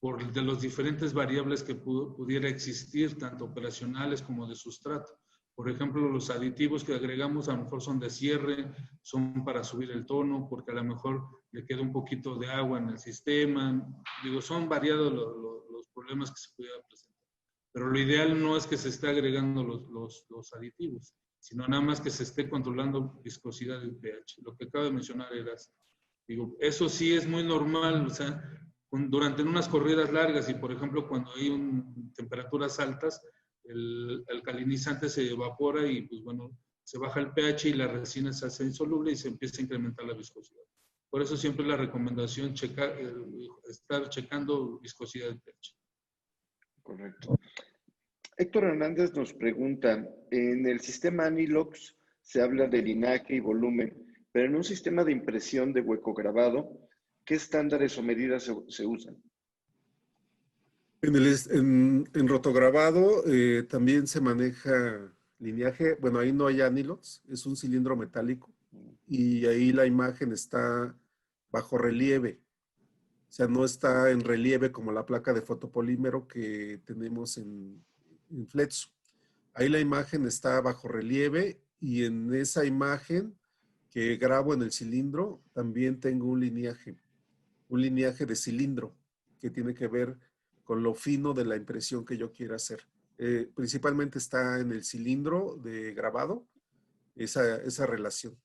por de las diferentes variables que pudiera existir, tanto operacionales como de sustrato. Por ejemplo, los aditivos que agregamos a lo mejor son de cierre, son para subir el tono, porque a lo mejor le queda un poquito de agua en el sistema. Digo, son variados los problemas que se pudieran presentar. Pero lo ideal no es que se esté agregando los aditivos, sino nada más que se esté controlando viscosidad del pH. Lo que acabo de mencionar era, digo, eso sí es muy normal, o sea, durante unas corridas largas y, por ejemplo, cuando hay temperaturas altas, el alcalinizante se evapora y, pues bueno, se baja el pH y la resina se hace insoluble y se empieza a incrementar la viscosidad. Por eso siempre la recomendación estar checando viscosidad del pH. Correcto. Héctor Hernández nos pregunta, en el sistema Anilox se habla de linaje y volumen, pero en un sistema de impresión de hueco grabado, ¿qué estándares o medidas se usan? En rotograbado también se maneja lineaje. Bueno, ahí no hay anilox, es un cilindro metálico y ahí la imagen está bajo relieve. O sea, no está en relieve como la placa de fotopolímero que tenemos en Flexo. Ahí la imagen está bajo relieve y en esa imagen que grabo en el cilindro también tengo un lineaje de cilindro que tiene que ver con lo fino de la impresión que yo quiera hacer. Principalmente está en el cilindro de grabado esa relación.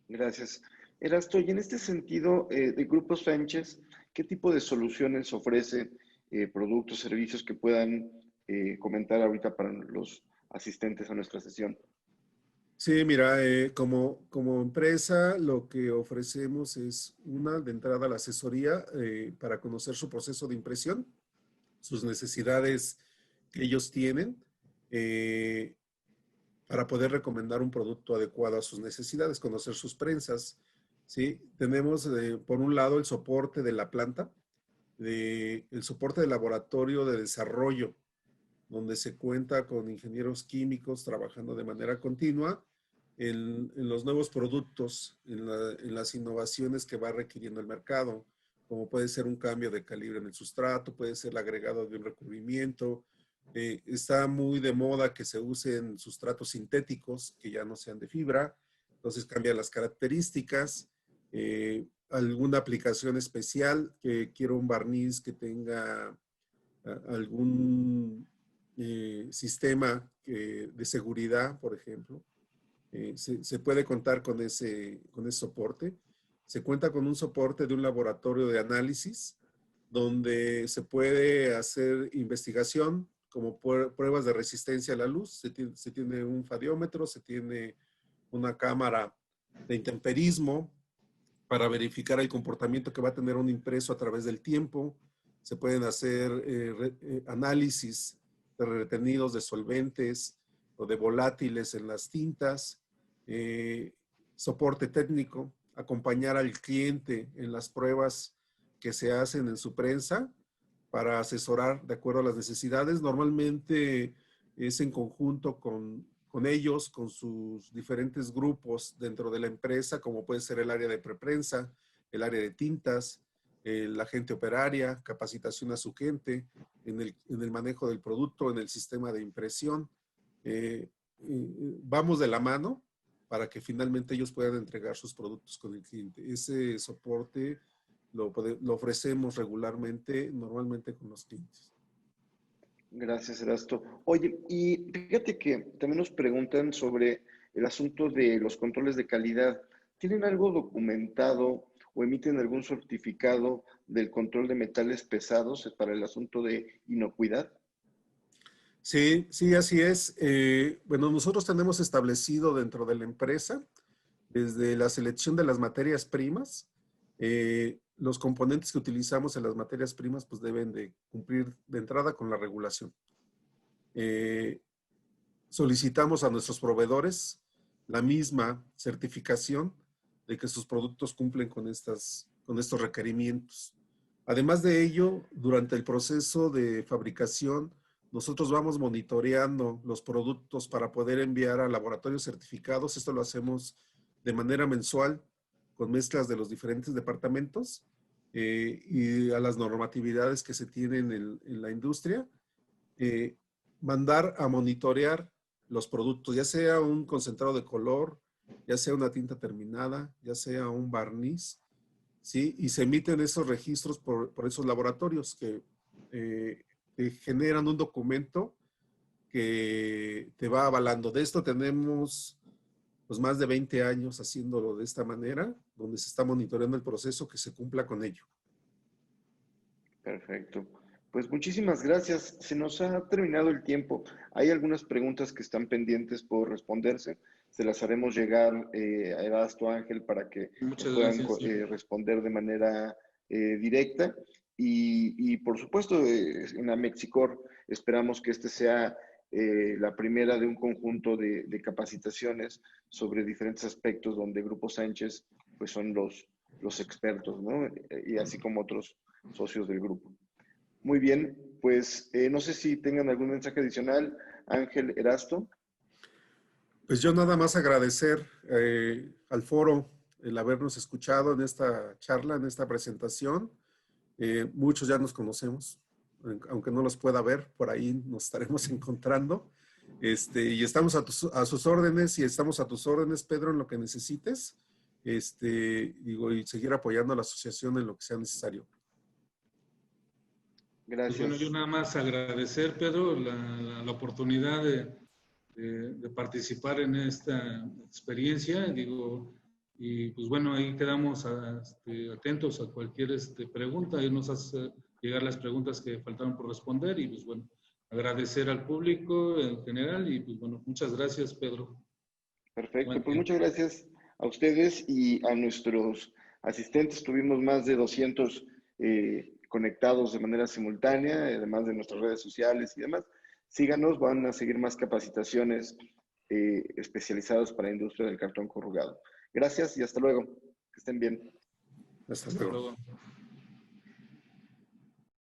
Gracias. Erasto, y en este sentido, de Grupo Sánchez, ¿qué tipo de soluciones ofrece, productos, servicios que puedan comentar ahorita para los asistentes a nuestra sesión? Sí, mira, como empresa lo que ofrecemos es de entrada la asesoría para conocer su proceso de impresión, sus necesidades que ellos tienen, para poder recomendar un producto adecuado a sus necesidades, conocer sus prensas. ¿Sí? Tenemos, por un lado, el soporte de la planta, el soporte del laboratorio de desarrollo, donde se cuenta con ingenieros químicos trabajando de manera continua en los nuevos productos, en las innovaciones que va requiriendo el mercado, como puede ser un cambio de calibre en el sustrato, puede ser el agregado de un recubrimiento. Está muy de moda que se usen sustratos sintéticos que ya no sean de fibra, entonces cambian las características. Alguna aplicación especial, que quiero un barniz que tenga algún sistema de seguridad, por ejemplo. Se puede contar con ese soporte. Se cuenta con un soporte de un laboratorio de análisis donde se puede hacer investigación como pruebas de resistencia a la luz. Se tiene un fadiómetro, se tiene una cámara de intemperismo para verificar el comportamiento que va a tener un impreso a través del tiempo. Se pueden hacer análisis de retenidos de solventes o de volátiles en las tintas, soporte técnico, acompañar al cliente en las pruebas que se hacen en su prensa para asesorar de acuerdo a las necesidades. Normalmente es en conjunto con ellos, con sus diferentes grupos dentro de la empresa, como puede ser el área de preprensa, el área de tintas, la gente operaria, capacitación a su gente en el manejo del producto, en el sistema de impresión. Vamos de la mano para que finalmente ellos puedan entregar sus productos con el cliente. Ese soporte lo ofrecemos regularmente, normalmente con los clientes. Gracias, Erasto. Oye, y fíjate que también nos preguntan sobre el asunto de los controles de calidad. ¿Tienen algo documentado o emiten algún certificado del control de metales pesados para el asunto de inocuidad? Sí, sí, así es. Bueno, nosotros tenemos establecido dentro de la empresa, desde la selección de las materias primas, los componentes que utilizamos en las materias primas pues deben de cumplir de entrada con la regulación. Solicitamos a nuestros proveedores la misma certificación de que sus productos cumplen con estos requerimientos. Además de ello, durante el proceso de fabricación, nosotros vamos monitoreando los productos para poder enviar a laboratorios certificados. Esto lo hacemos de manera mensual con mezclas de los diferentes departamentos y a las normatividades que se tienen en la industria. Mandar a monitorear los productos, ya sea un concentrado de color, ya sea una tinta terminada, ya sea un barniz, ¿sí? Y se emiten esos registros por esos laboratorios que generan un documento que te va avalando. De esto tenemos pues más de 20 años haciéndolo de esta manera, donde se está monitoreando el proceso que se cumpla con ello. Perfecto. Pues muchísimas gracias. Se nos ha terminado el tiempo. Hay algunas preguntas que están pendientes por responderse. Se las haremos llegar a Erasto, Ángel, para que Muchas puedan gracias. responder de manera directa. Y por supuesto, en Amexicor esperamos que este sea la primera de un conjunto de capacitaciones sobre diferentes aspectos donde Grupo Sánchez pues son los expertos, ¿no? Y así como otros socios del grupo. Muy bien, pues no sé si tengan algún mensaje adicional, Ángel, Erasto. Pues yo nada más agradecer al foro el habernos escuchado en esta charla, en esta presentación. Muchos ya nos conocemos, aunque no los pueda ver, por ahí nos estaremos encontrando. Y estamos a sus órdenes y estamos a tus órdenes, Pedro, en lo que necesites. Y seguir apoyando a la asociación en lo que sea necesario. Gracias. Pues bueno, yo nada más agradecer, Pedro, la oportunidad de participar en esta experiencia, y pues bueno, ahí quedamos atentos a cualquier pregunta, y nos hace llegar las preguntas que faltaron por responder, y pues bueno, agradecer al público en general, y pues bueno, muchas gracias, Pedro. Perfecto, pues muchas gracias a ustedes y a nuestros asistentes. Tuvimos más de 200 conectados de manera simultánea, además de nuestras redes sociales y demás. Síganos, van a seguir más capacitaciones especializadas para la industria del cartón corrugado. Gracias y hasta luego. Que estén bien. Hasta luego.